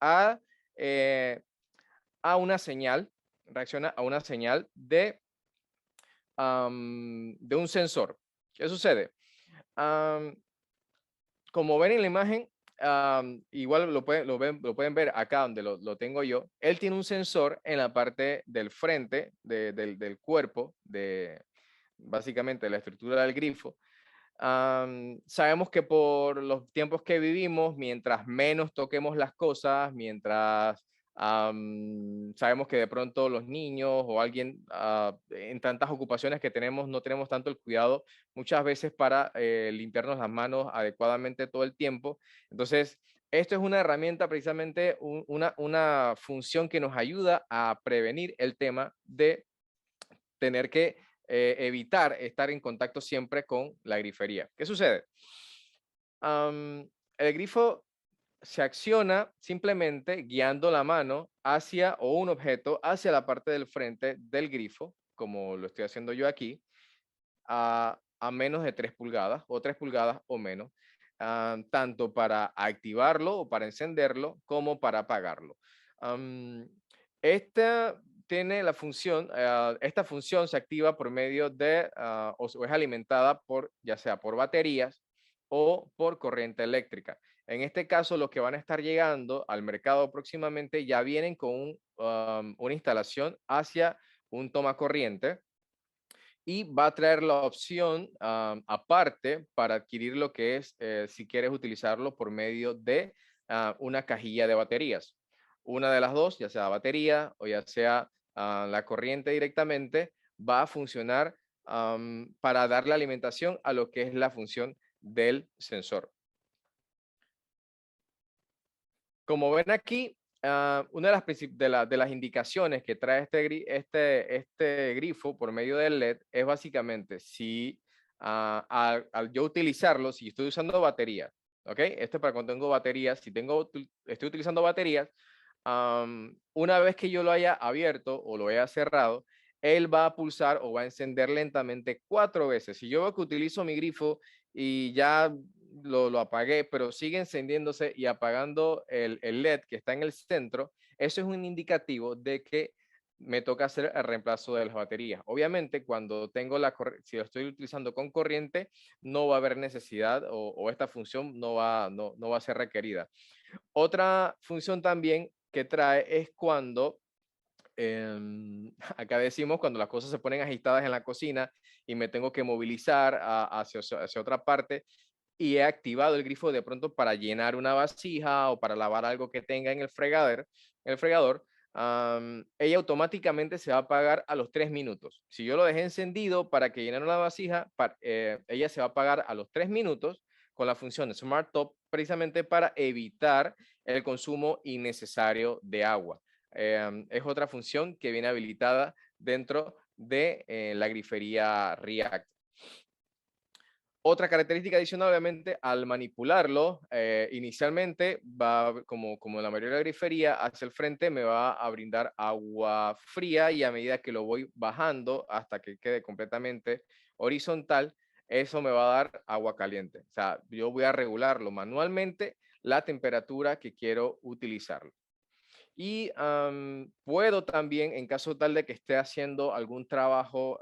a una señal de un sensor. ¿Qué sucede? Um, como ven en la imagen, igual lo pueden ver acá donde lo tengo yo. Él tiene un sensor en la parte del frente del cuerpo, básicamente de la estructura del grifo. Sabemos que por los tiempos que vivimos, mientras menos toquemos las cosas, mientras sabemos que de pronto los niños o alguien en tantas ocupaciones que tenemos no tenemos tanto el cuidado muchas veces para limpiarnos las manos adecuadamente todo el tiempo. Entonces, esto es una herramienta, precisamente una función que nos ayuda a prevenir el tema de tener que evitar estar en contacto siempre con la grifería. ¿Qué sucede? El grifo se acciona simplemente guiando la mano hacia, o un objeto hacia la parte del frente del grifo, como lo estoy haciendo yo aquí, a menos de 3 pulgadas o 3 pulgadas o menos, tanto para activarlo o para encenderlo como para apagarlo. Esta tiene la función, esta función se activa por medio de, o es alimentada por, ya sea por baterías o por corriente eléctrica. En este caso, los que van a estar llegando al mercado próximamente ya vienen con una instalación hacia un toma corriente, y va a traer la opción aparte para adquirir lo que es, si quieres utilizarlo por medio de una cajilla de baterías. Una de las dos, ya sea batería o ya sea la corriente directamente, va a funcionar para darle alimentación a lo que es la función del sensor. Como ven aquí, una de las indicaciones que trae este grifo por medio del LED es básicamente si al yo utilizarlo, si estoy usando batería, ¿ok? Esto es para cuando tengo baterías. Si estoy utilizando baterías, una vez que yo lo haya abierto o lo haya cerrado, él va a pulsar o va a encender lentamente 4 veces. Si yo veo que utilizo mi grifo y ya lo apagué, pero sigue encendiéndose y apagando el LED que está en el centro, eso es un indicativo de que me toca hacer el reemplazo de las baterías. Obviamente, cuando tengo si lo estoy utilizando con corriente, no va a haber necesidad o esta función no va a ser requerida. Otra función también que trae es cuando, acá decimos, cuando las cosas se ponen agitadas en la cocina y me tengo que movilizar hacia otra parte, y he activado el grifo de pronto para llenar una vasija o para lavar algo que tenga en el fregador, ella automáticamente se va a apagar a los 3 minutos. Si yo lo dejé encendido para que llenara una vasija, ella se va a apagar a los 3 minutos con la función Smart Top, precisamente para evitar el consumo innecesario de agua. Es otra función que viene habilitada dentro de la grifería React. Otra característica adicional, obviamente, al manipularlo, inicialmente va, como la mayoría de la grifería, hacia el frente me va a brindar agua fría, y a medida que lo voy bajando hasta que quede completamente horizontal, eso me va a dar agua caliente. O sea, yo voy a regularlo manualmente la temperatura que quiero utilizarlo. Y puedo también, en caso tal de que esté haciendo algún trabajo,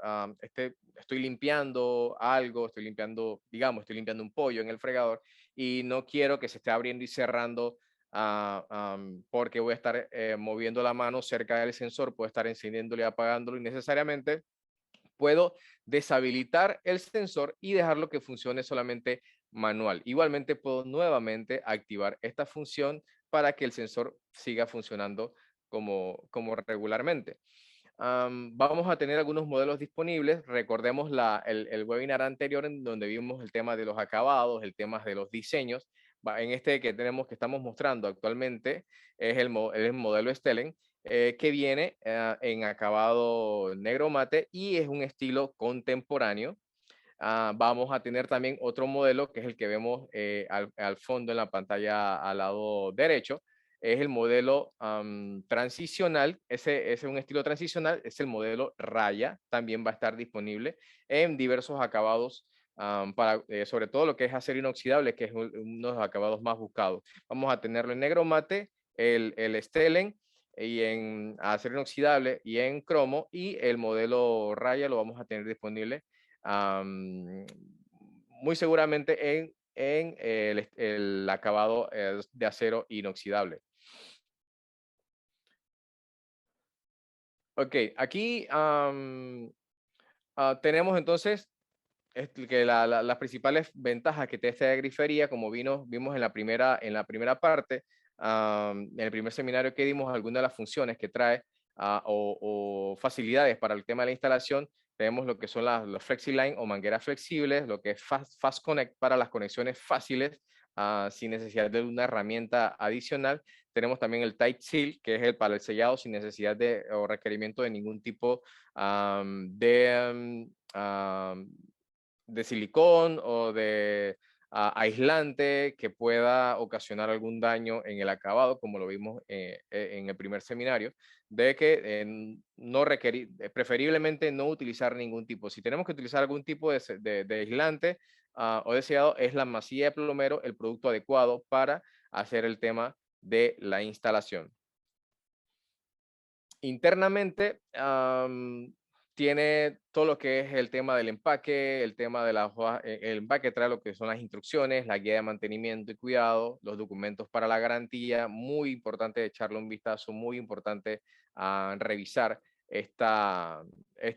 estoy limpiando algo, estoy limpiando un pollo en el fregador y no quiero que se esté abriendo y cerrando porque voy a estar moviendo la mano cerca del sensor, puedo estar encendiéndolo y apagándolo innecesariamente. Puedo deshabilitar el sensor y dejarlo que funcione solamente manual. Igualmente puedo nuevamente activar esta función para que el sensor siga funcionando como regularmente. Vamos a tener algunos modelos disponibles. Recordemos el webinar anterior en donde vimos el tema de los acabados, el tema de los diseños. En este que estamos mostrando actualmente es el modelo Stellen, que viene en acabado negro mate y es un estilo contemporáneo. Vamos a tener también otro modelo que es el que vemos al fondo en la pantalla al lado derecho. Es el modelo transicional. Ese es un estilo transicional, es el modelo raya. También va a estar disponible en diversos acabados, sobre todo lo que es acero inoxidable, que es uno de los acabados más buscados. Vamos a tenerlo en negro mate, el Stellen, y en acero inoxidable y en cromo, y el modelo raya lo vamos a tener disponible muy seguramente en en el acabado de acero inoxidable. Ok, aquí tenemos entonces que las principales ventajas que tiene esta grifería, como vimos en la primera parte, en el primer seminario que dimos, algunas de las funciones que trae o facilidades para el tema de la instalación. Tenemos lo que son los FlexiLine o mangueras flexibles, lo que es Fast Connect para las conexiones fáciles, sin necesidad de una herramienta adicional. Tenemos también el Tight Seal, que es para el sellado sin necesidad o requerimiento de ningún tipo de silicón o de aislante que pueda ocasionar algún daño en el acabado, como lo vimos en el primer seminario, de que preferiblemente no utilizar ningún tipo. Si tenemos que utilizar algún tipo de aislante o de sellado, es la masilla de plomero el producto adecuado para hacer el tema de la instalación. Internamente, tiene todo lo que es el tema del empaque, el tema de el empaque trae lo que son las instrucciones, la guía de mantenimiento y cuidado, los documentos para la garantía, muy importante echarle un vistazo, muy importante revisar esta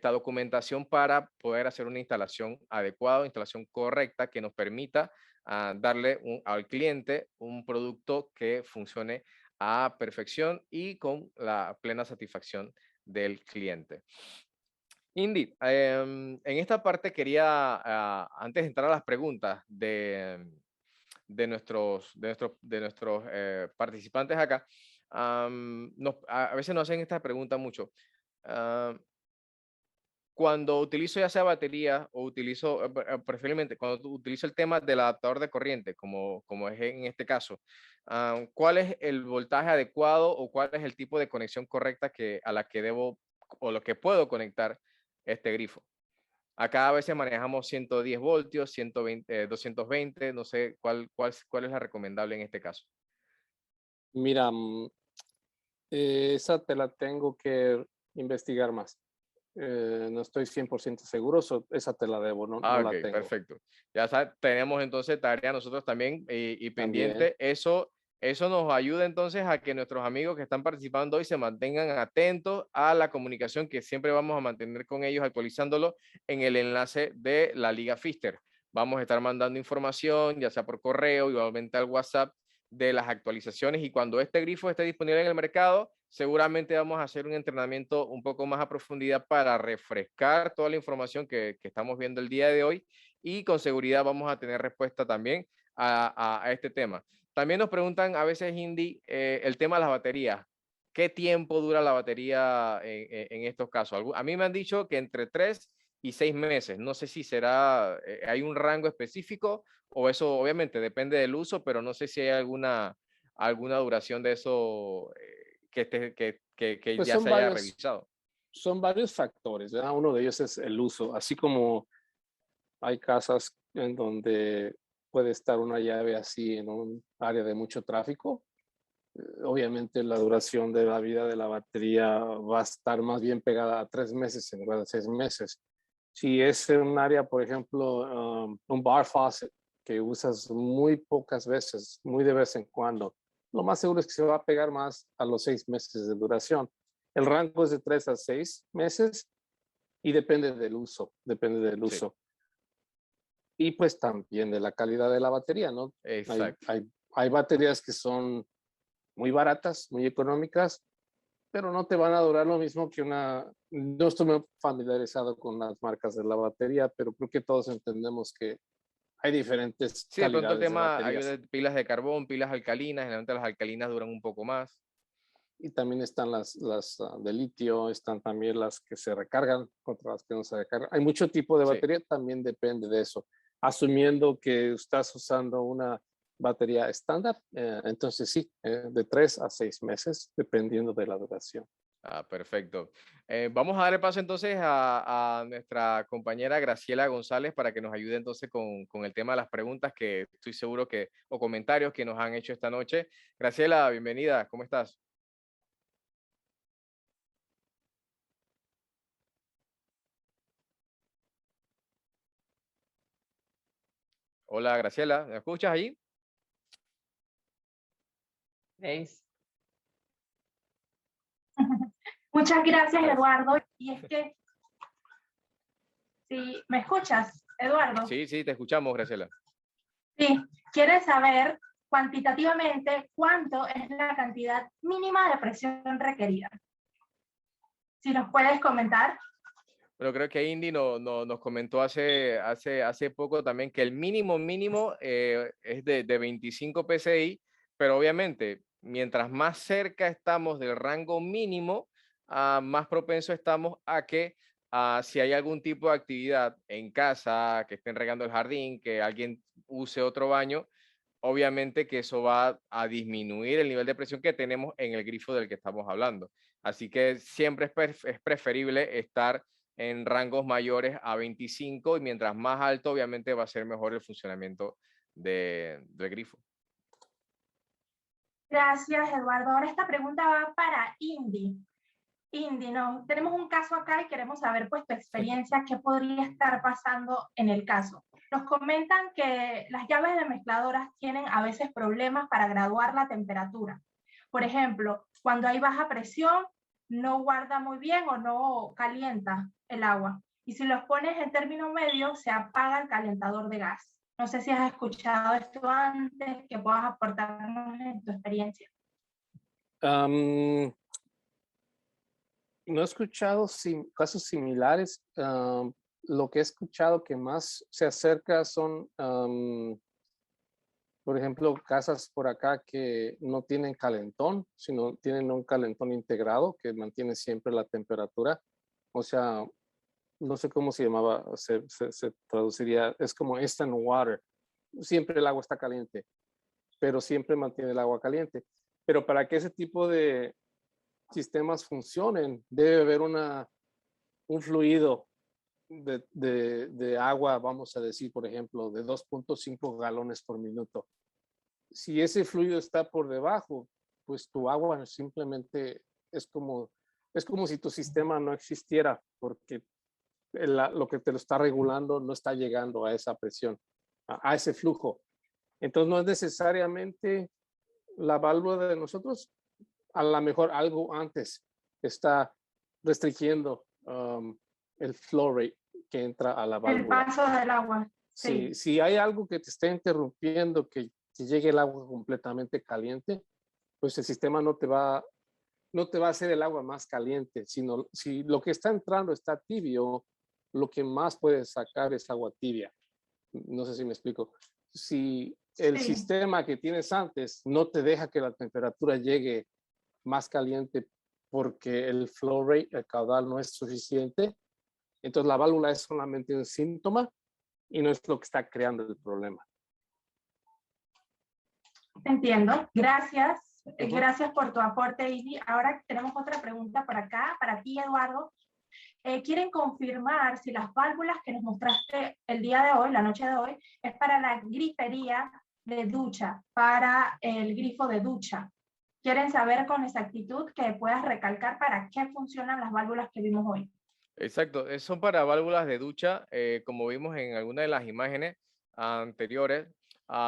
documentación para poder hacer una instalación adecuada, una instalación correcta que nos permita darle al cliente un producto que funcione a perfección y con la plena satisfacción del cliente. Indy, en esta parte quería, antes de entrar a las preguntas de nuestros participantes acá, a veces nos hacen esta pregunta mucho. Cuando utilizo ya sea batería o utilizo, preferiblemente cuando utilizo el tema del adaptador de corriente, como es en este caso, ¿cuál es el voltaje adecuado o cuál es el tipo de conexión correcta a la que debo o lo que puedo conectar este grifo? Acá a veces manejamos 110 voltios, 120, 220, no sé cuál es la recomendable en este caso. Mira, esa te la tengo que investigar más. No estoy 100% seguro, esa te la debo, no la Ok, tengo. perfecto. Ya tenemos entonces tarea nosotros también y pendiente. Eso nos ayuda entonces a que nuestros amigos que están participando hoy se mantengan atentos a la comunicación que siempre vamos a mantener con ellos, actualizándolo en el enlace de la Liga Fister. Vamos a estar mandando información, ya sea por correo, igualmente al WhatsApp, de las actualizaciones, y cuando este grifo esté disponible en el mercado, seguramente vamos a hacer un entrenamiento un poco más a profundidad para refrescar toda la información que estamos viendo el día de hoy, y con seguridad vamos a tener respuesta también a este tema. También nos preguntan a veces, Indy, el tema de las baterías. ¿Qué tiempo dura la batería en estos casos? A mí me han dicho que entre 3 y 6 meses. No sé si hay un rango específico o eso obviamente depende del uso, pero no sé si hay alguna duración de eso que Pues ya se haya revisado. son varios factores, ¿verdad? Uno de ellos es el uso, así como hay casas en donde puede estar una llave así en un área de mucho tráfico. Obviamente la duración de la vida de la batería va a estar más bien pegada a 3 meses en lugar de 6 meses. Si es en un área, por ejemplo, un bar faucet que usas muy pocas veces, muy de vez en cuando, lo más seguro es que se va a pegar más a los 6 meses de duración. El rango es de 3 a 6 meses y depende del uso, Sí. Y pues también de la calidad de la batería, ¿no? Exacto. Hay baterías que son muy baratas, muy económicas, pero no te van a durar lo mismo que una. No estoy muy familiarizado con las marcas de la batería, pero creo que todos entendemos que hay diferentes Sí, de pronto el calidades de tema, hay baterías. pilas de carbón, pilas alcalinas, generalmente las alcalinas duran un poco más. Y también están las de litio, están también las que se recargan contra las que no se recargan. Hay mucho tipo de Sí. batería, también depende de eso. Asumiendo que estás usando una batería estándar, entonces sí, de 3 a 6 meses, dependiendo de la duración. Perfecto. Vamos a darle paso entonces a nuestra compañera Graciela González para que nos ayude entonces con el tema de las preguntas que estoy seguro o comentarios que nos han hecho esta noche. Graciela, bienvenida, ¿cómo estás? Hola, Graciela, ¿me escuchas ahí? Grace. Muchas gracias, Gracias. Eduardo. Y es que, si me escuchas, Eduardo, Sí, sí, te escuchamos, Graciela. sí, ¿quieres saber cuantitativamente cuánto es la cantidad mínima de presión requerida? Si nos puedes comentar. Pero creo que Indy nos comentó hace poco también que el mínimo es de 25 PSI, pero obviamente mientras más cerca estamos del rango mínimo, más propenso estamos a que si hay algún tipo de actividad en casa, que estén regando el jardín, que alguien use otro baño, obviamente que eso va a disminuir el nivel de presión que tenemos en el grifo del que estamos hablando. Así que siempre es preferible estar en rangos mayores a 25 y mientras más alto, obviamente va a ser mejor el funcionamiento del grifo. Gracias, Eduardo. Ahora esta pregunta va para Indy. Indy, no, tenemos un caso acá y queremos saber pues tu experiencia, qué podría estar pasando en el caso. Nos comentan que las llaves de mezcladoras tienen a veces problemas para graduar la temperatura. Por ejemplo, cuando hay baja presión, no guarda muy bien o no calienta el agua. Y si los pones en término medio, se apaga el calentador de gas. No sé si has escuchado esto antes, que puedas aportarnos en tu experiencia. No he escuchado casos similares. Lo que he escuchado que más se acerca son, por ejemplo, casas por acá que no tienen calentón, sino tienen un calentón integrado que mantiene siempre la temperatura. O sea, no sé cómo se llamaba, se traduciría, es como instant water. Siempre el agua está caliente, pero siempre mantiene el agua caliente. Pero para que ese tipo de sistemas funcionen, debe haber un fluido de agua, vamos a decir, por ejemplo, de 2.5 galones por minuto. Si ese fluido está por debajo, pues tu agua simplemente es como si tu sistema no existiera, porque lo que te lo está regulando no está llegando a esa presión, a ese flujo. Entonces no es necesariamente la válvula de nosotros, a lo mejor algo antes está restringiendo el flow rate que entra a la válvula. El paso del agua. Sí. Si hay algo que te está interrumpiendo que llegue el agua completamente caliente, pues el sistema no te va a hacer el agua más caliente, sino si lo que está entrando está tibio, lo que más puedes sacar es agua tibia. No sé si me explico. Si el sistema que tienes antes no te deja que la temperatura llegue más caliente porque el flow rate, el caudal no es suficiente, entonces la válvula es solamente un síntoma y no es lo que está creando el problema. Entiendo. Gracias. Gracias por tu aporte, Ivy. Ahora tenemos otra pregunta por acá, para ti, Eduardo. Quieren confirmar si las válvulas que nos mostraste el día de hoy, la noche de hoy, es para la grifería de ducha, para el grifo de ducha. Quieren saber con exactitud que puedas recalcar para qué funcionan las válvulas que vimos hoy. Exacto, son para válvulas de ducha, como vimos en alguna de las imágenes anteriores,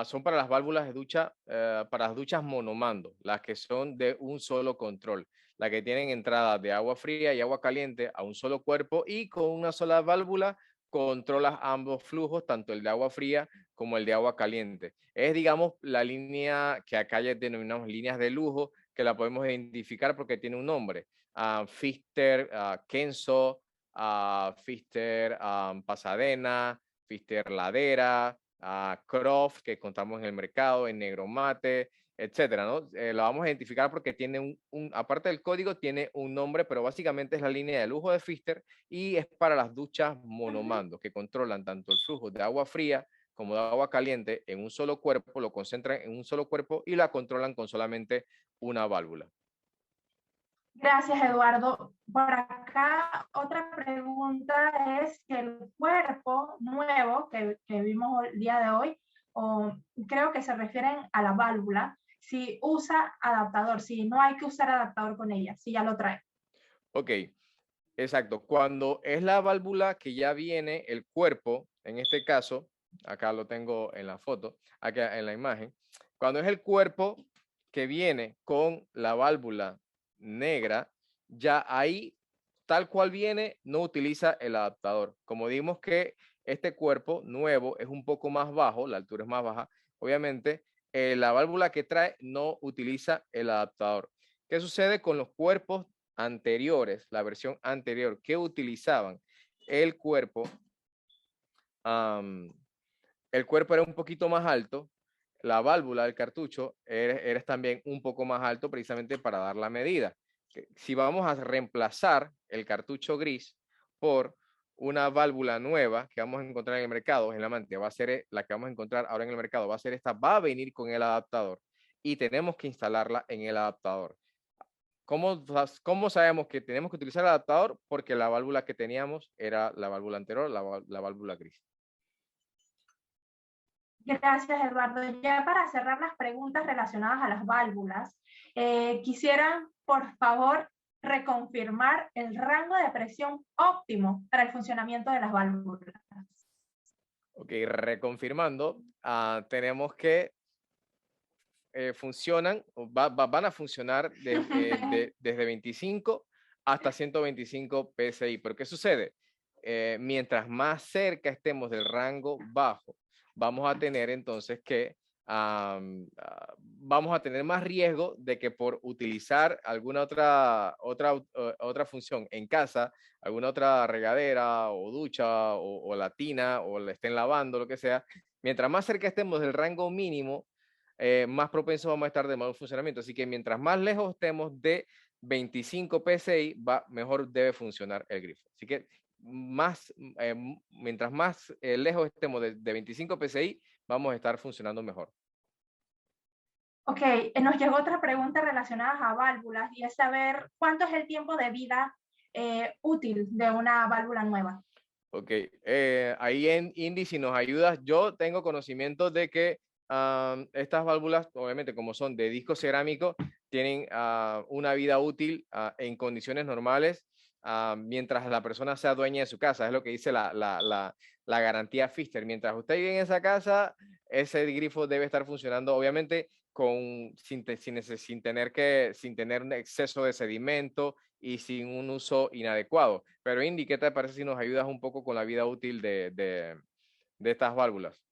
son para las válvulas de ducha, para las duchas monomando, las que son de un solo control, las que tienen entrada de agua fría y agua caliente a un solo cuerpo y con una sola válvula controlas ambos flujos, tanto el de agua fría como el de agua caliente. Es, digamos, la línea que acá ya denominamos líneas de lujo, que la podemos identificar porque tiene un nombre, Pfister, Kenzo, Pfister Pasadena, Pfister Ladera, Croft, que encontramos en el mercado, en negro mate, etcétera, ¿no? Lo vamos a identificar porque tiene aparte del código, tiene un nombre, pero básicamente es la línea de lujo de Pfister y es para las duchas monomando, que controlan tanto el flujo de agua fría como de agua caliente en un solo cuerpo, lo concentran en un solo cuerpo y la controlan con solamente una válvula. Gracias, Eduardo. Por acá, otra pregunta es que el cuerpo nuevo que vimos el día de hoy, creo que se refieren a la válvula, si usa adaptador, si no hay que usar adaptador con ella, si ya lo trae. Ok, exacto. Cuando es la válvula que ya viene, el cuerpo, en este caso, acá lo tengo en la foto, acá en la imagen, cuando es el cuerpo que viene con la válvula negra, ya ahí, tal cual viene, no utiliza el adaptador. Como dimos que este cuerpo nuevo es un poco más bajo, la altura es más baja, obviamente, la válvula que trae no utiliza el adaptador. ¿Qué sucede con los cuerpos anteriores, la versión anterior, que utilizaban el cuerpo? El cuerpo era un poquito más alto, la válvula del cartucho era también un poco más alto precisamente para dar la medida. Si vamos a reemplazar el cartucho gris por una válvula nueva que vamos a encontrar en el mercado, generalmente va a ser la que vamos a encontrar ahora en el mercado, va a ser esta, va a venir con el adaptador y tenemos que instalarla en el adaptador. ¿Cómo sabemos que tenemos que utilizar el adaptador? Porque la válvula que teníamos era la válvula anterior, la válvula gris. Gracias, Eduardo. Ya para cerrar las preguntas relacionadas a las válvulas, quisiera, por favor, reconfirmar el rango de presión óptimo para el funcionamiento de las válvulas. Ok, reconfirmando, tenemos que funcionan, van a funcionar desde 25 hasta 125 PSI. ¿Pero qué sucede? Mientras más cerca estemos del rango bajo, vamos a tener entonces que vamos a tener más riesgo de que por utilizar alguna otra función en casa, alguna otra regadera o ducha o la tina o la estén lavando, lo que sea, mientras más cerca estemos del rango mínimo, más propensos vamos a estar de mal funcionamiento. Así que mientras más lejos estemos de 25 PSI, mejor debe funcionar el grifo. Así que mientras más lejos estemos de 25 PSI, vamos a estar funcionando mejor. Ok, nos llegó otra pregunta relacionada a válvulas y es saber cuánto es el tiempo de vida útil de una válvula nueva. Ok, ahí en Indy, si nos ayudas, yo tengo conocimiento de que estas válvulas, obviamente como son de disco cerámico, tienen una vida útil en condiciones normales mientras la persona sea dueña de su casa. Es lo que dice la garantía Fister. Mientras usted vive en esa casa, ese grifo debe estar funcionando, obviamente, sin tener un exceso de sedimento y sin un uso inadecuado. Pero Indy, ¿qué te parece si nos ayudas un poco con la vida útil de estas válvulas?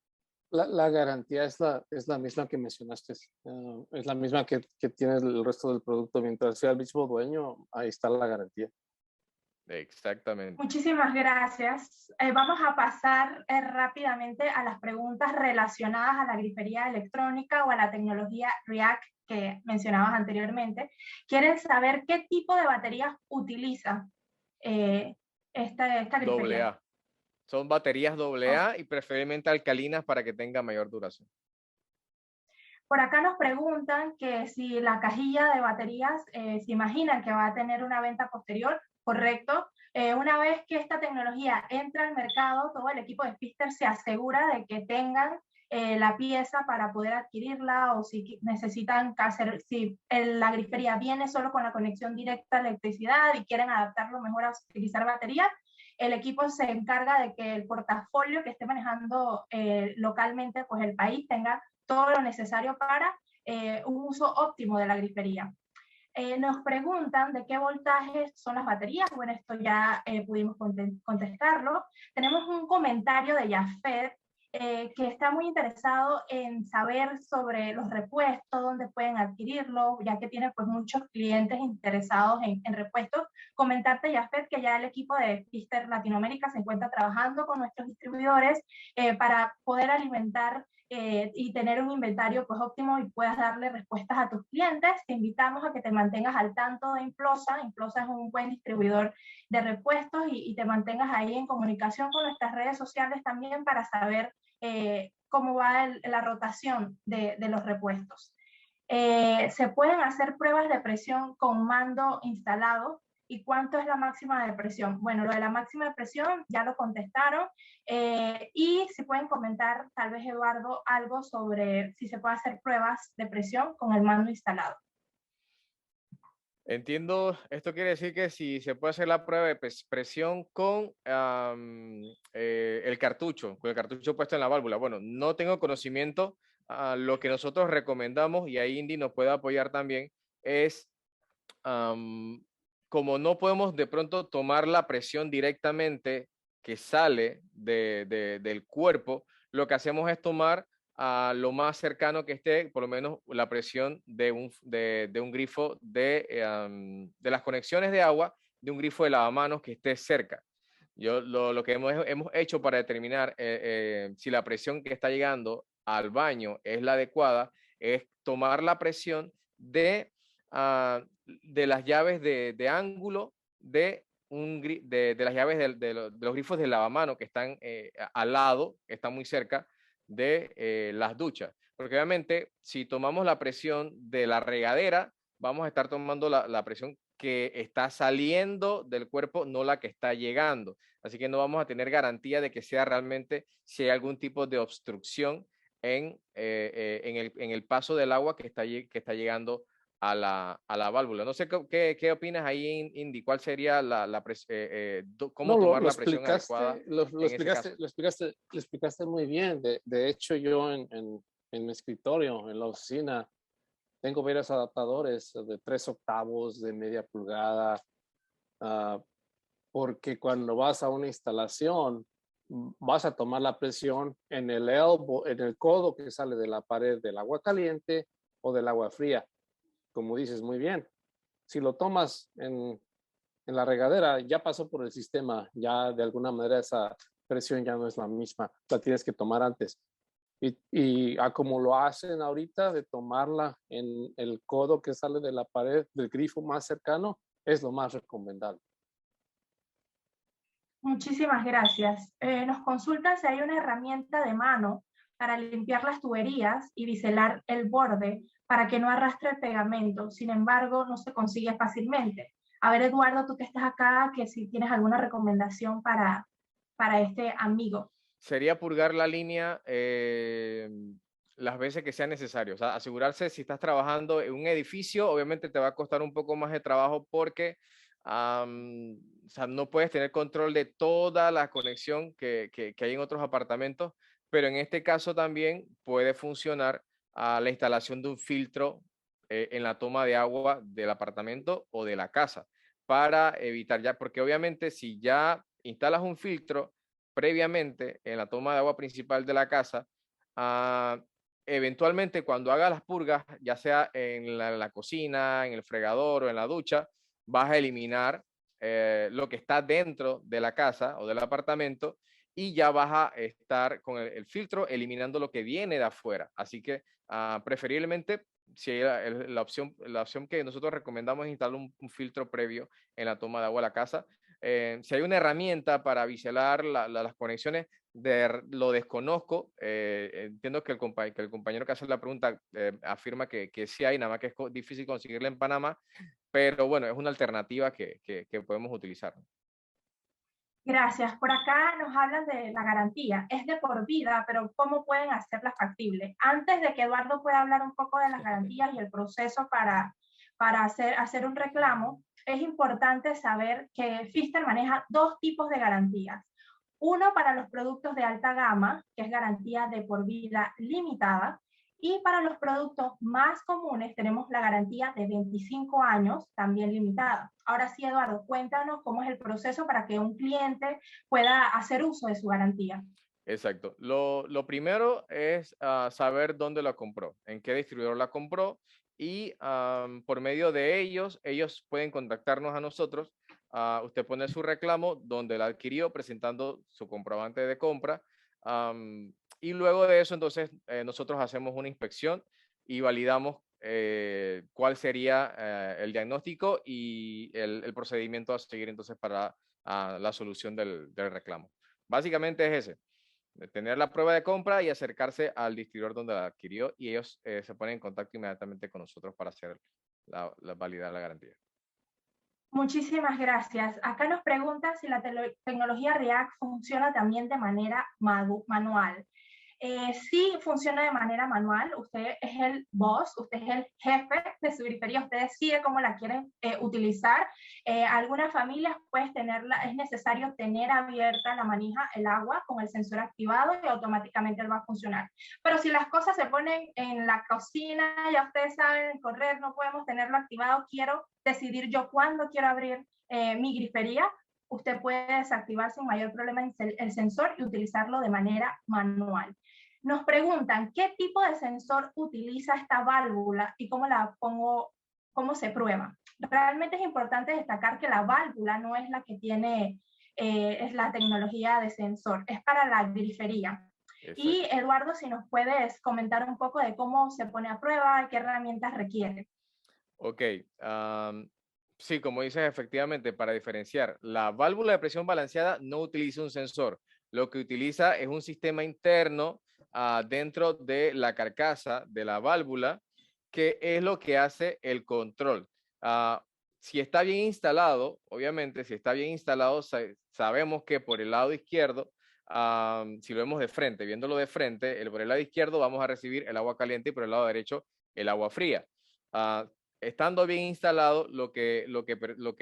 La garantía es la misma que mencionaste, es la misma que tiene el resto del producto. Mientras sea el mismo dueño, ahí está la garantía. Exactamente. Muchísimas gracias. Vamos a pasar rápidamente a las preguntas relacionadas a la grifería electrónica o a la tecnología REACT que mencionabas anteriormente. ¿Quieren saber qué tipo de baterías utiliza esta grifería? AA. Son baterías AA y preferiblemente alcalinas para que tenga mayor duración. Por acá nos preguntan que si la cajilla de baterías se imaginan que va a tener una venta posterior. Correcto. Una vez que esta tecnología entra al mercado, todo el equipo de Fister se asegura de que tengan la pieza para poder adquirirla, o si necesitan hacer, si la grifería viene solo con la conexión directa a electricidad y quieren adaptarlo mejor a utilizar baterías, el equipo se encarga de que el portafolio que esté manejando localmente, pues el país tenga todo lo necesario para un uso óptimo de la grifería. Nos preguntan de qué voltaje son las baterías. Bueno, esto ya pudimos contestarlo. Tenemos un comentario de Jafet que está muy interesado en saber sobre los repuestos, dónde pueden adquirirlo, ya que tiene pues muchos clientes interesados en repuestos. Comentarte, Jafet, que ya el equipo de Fister Latinoamérica se encuentra trabajando con nuestros distribuidores para poder alimentar y tener un inventario pues óptimo y puedas darle respuestas a tus clientes. Te invitamos a que te mantengas al tanto de Implosa. Implosa es un buen distribuidor de repuestos y te mantengas ahí en comunicación con nuestras redes sociales también para saber cómo va la rotación de los repuestos. Se pueden hacer pruebas de presión con mando instalado. ¿Y cuánto es la máxima de presión? Bueno, lo de la máxima de presión ya lo contestaron. Y si pueden comentar, tal vez, Eduardo, algo sobre si se puede hacer pruebas de presión con el mando instalado. Entiendo, esto quiere decir que si se puede hacer la prueba de presión con el cartucho puesto en la válvula. Bueno, no tengo conocimiento. Lo que nosotros recomendamos, y ahí Indy nos puede apoyar también, es como no podemos de pronto tomar la presión directamente que sale del cuerpo, lo que hacemos es tomar a lo más cercano que esté, por lo menos la presión de un grifo de las conexiones de agua, de un grifo de lavamanos que esté cerca. Lo que hemos hecho para determinar si la presión que está llegando al baño es la adecuada, es tomar la presión de las llaves de ángulo de las llaves de los grifos de lavamano que están al lado, están muy cerca de las duchas. Porque obviamente si tomamos la presión de la regadera, vamos a estar tomando la presión que está saliendo del cuerpo, no la que está llegando. Así que no vamos a tener garantía de que sea realmente si hay algún tipo de obstrucción en el paso del agua que está llegando a la válvula. No sé qué opinas ahí, Indy. ¿Cuál sería cómo No, tomar la presión adecuada en ese caso? lo explicaste muy bien. De hecho, yo en mi escritorio, en la oficina, tengo varios adaptadores de 3/8, de media pulgada, porque cuando vas a una instalación, vas a tomar la presión en el elbow, en el codo que sale de la pared del agua caliente o del agua fría. Como dices muy bien, si lo tomas en la regadera, ya pasó por el sistema, ya de alguna manera esa presión ya no es la misma, la tienes que tomar antes. Y como lo hacen ahorita, de tomarla en el codo que sale de la pared del grifo más cercano, es lo más recomendable. Muchísimas gracias. Nos consultan si hay una herramienta de mano para limpiar las tuberías y biselar el borde para que no arrastre el pegamento. Sin embargo, no se consigue fácilmente. A ver, Eduardo, tú que estás acá, que si tienes alguna recomendación para este amigo. Sería purgar la línea las veces que sea necesario. O sea, asegurarse si estás trabajando en un edificio, obviamente te va a costar un poco más de trabajo porque o sea, no puedes tener control de toda la conexión que hay en otros apartamentos, pero en este caso también puede funcionar la instalación de un filtro en la toma de agua del apartamento o de la casa para evitar ya, porque obviamente si ya instalas un filtro previamente en la toma de agua principal de la casa, eventualmente cuando hagas las purgas, ya sea en la cocina, en el fregador o en la ducha, vas a eliminar lo que está dentro de la casa o del apartamento y ya vas a estar con el filtro eliminando lo que viene de afuera. Así que preferiblemente, si la opción que nosotros recomendamos es instalar un filtro previo en la toma de agua de la casa. Si hay una herramienta para biselar las conexiones, lo desconozco. Entiendo que el compañero que hace la pregunta afirma que sí hay, nada más que es difícil conseguirla en Panamá, pero bueno, es una alternativa que podemos utilizar. Gracias. Por acá nos hablan de la garantía. Es de por vida, pero ¿cómo pueden hacerla factible? Antes de que Eduardo pueda hablar un poco de las garantías y el proceso para hacer un reclamo, es importante saber que Fister maneja dos tipos de garantías. Uno para los productos de alta gama, que es garantía de por vida limitada, y para los productos más comunes tenemos la garantía de 25 años, también limitada. Ahora sí, Eduardo, cuéntanos cómo es el proceso para que un cliente pueda hacer uso de su garantía. Exacto. Lo primero es saber dónde la compró, en qué distribuidor la compró y por medio de ellos pueden contactarnos a nosotros. Usted pone su reclamo donde la adquirió presentando su comprobante de compra y luego de eso entonces nosotros hacemos una inspección y validamos cuál sería el diagnóstico y el procedimiento a seguir entonces para la solución del reclamo. Básicamente es ese. De tener la prueba de compra y acercarse al distribuidor donde la adquirió y ellos se ponen en contacto inmediatamente con nosotros para hacer validar la garantía. Muchísimas gracias. Acá nos preguntan si la tecnología React funciona también de manera manual. Sí funciona de manera manual, usted es el boss, usted es el jefe de su grifería, usted decide cómo la quieren utilizar. Algunas familias pues es necesario tener abierta la manija, el agua con el sensor activado y automáticamente él va a funcionar. Pero si las cosas se ponen en la cocina, ya ustedes saben, correr, no podemos tenerlo activado, quiero decidir yo cuándo quiero abrir mi grifería, usted puede desactivar sin mayor problema el sensor y utilizarlo de manera manual. Nos preguntan, ¿qué tipo de sensor utiliza esta válvula y cómo se prueba? Realmente es importante destacar que la válvula no es la que tiene, es la tecnología de sensor, es para la grifería. Exacto. Y Eduardo, si nos puedes comentar un poco de cómo se pone a prueba, qué herramientas requiere. Ok, sí, como dices, efectivamente, para diferenciar, la válvula de presión balanceada no utiliza un sensor, lo que utiliza es un sistema interno dentro de la carcasa de la válvula, que es lo que hace el control. Si está bien instalado, obviamente, si está bien instalado, sabemos que por el lado izquierdo, si lo vemos de frente, viéndolo de frente, por el lado izquierdo vamos a recibir el agua caliente y por el lado derecho el agua fría. Estando bien instalado, lo que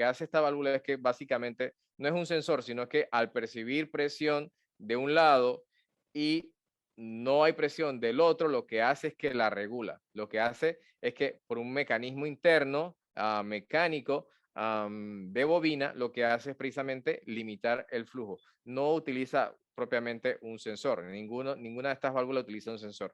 hace esta válvula es que básicamente no es un sensor, sino que al percibir presión de un lado y no hay presión del otro, lo que hace es que la regula. Lo que hace es que por un mecanismo interno, mecánico, de bobina, lo que hace es precisamente limitar el flujo. No utiliza propiamente un sensor. Ninguna de estas válvulas utiliza un sensor.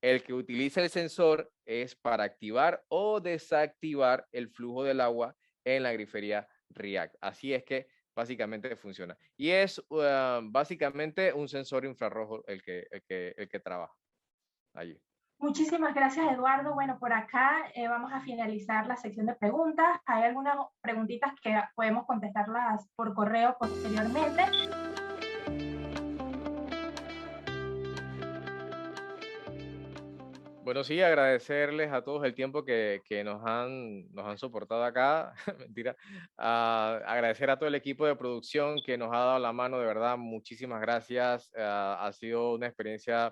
El que utiliza el sensor es para activar o desactivar el flujo del agua en la grifería REACT. Así es que básicamente funciona. Y es básicamente un sensor infrarrojo el que trabaja allí. Muchísimas gracias, Eduardo. Bueno, por acá vamos a finalizar la sección de preguntas. Hay algunas preguntitas que podemos contestarlas por correo posteriormente. Bueno, sí, agradecerles a todos el tiempo que nos han soportado acá. Mentira. Agradecer a todo el equipo de producción que nos ha dado la mano, de verdad, muchísimas gracias. Ha sido una experiencia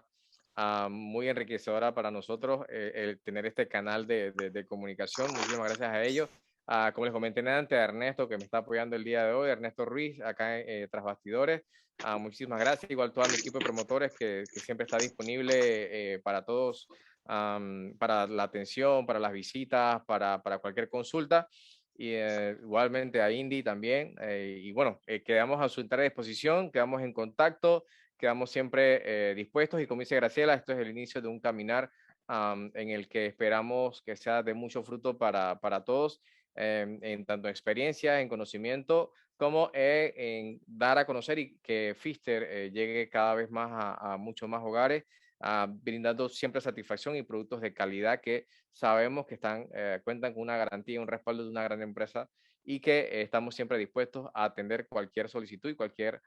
muy enriquecedora para nosotros el tener este canal de comunicación. Muchísimas gracias a ellos. Como les comenté antes, a Ernesto, que me está apoyando el día de hoy, Ernesto Ruiz, acá tras bastidores. Muchísimas gracias. Igual todo mi equipo de promotores que siempre está disponible para todos. Para la atención, para las visitas, para cualquier consulta. Y igualmente a Indy también. Y bueno, quedamos a su entera disposición, quedamos en contacto, quedamos siempre dispuestos. Y como dice Graciela, esto es el inicio de un caminar en el que esperamos que sea de mucho fruto para todos, en tanto experiencia, en conocimiento, como en dar a conocer y que Pfister llegue cada vez más a muchos más hogares, brindando siempre satisfacción y productos de calidad que sabemos que cuentan con una garantía, un respaldo de una gran empresa y que estamos siempre dispuestos a atender cualquier solicitud y cualquier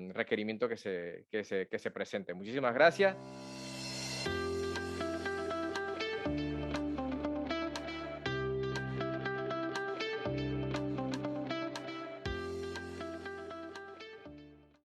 requerimiento que se presente. Muchísimas gracias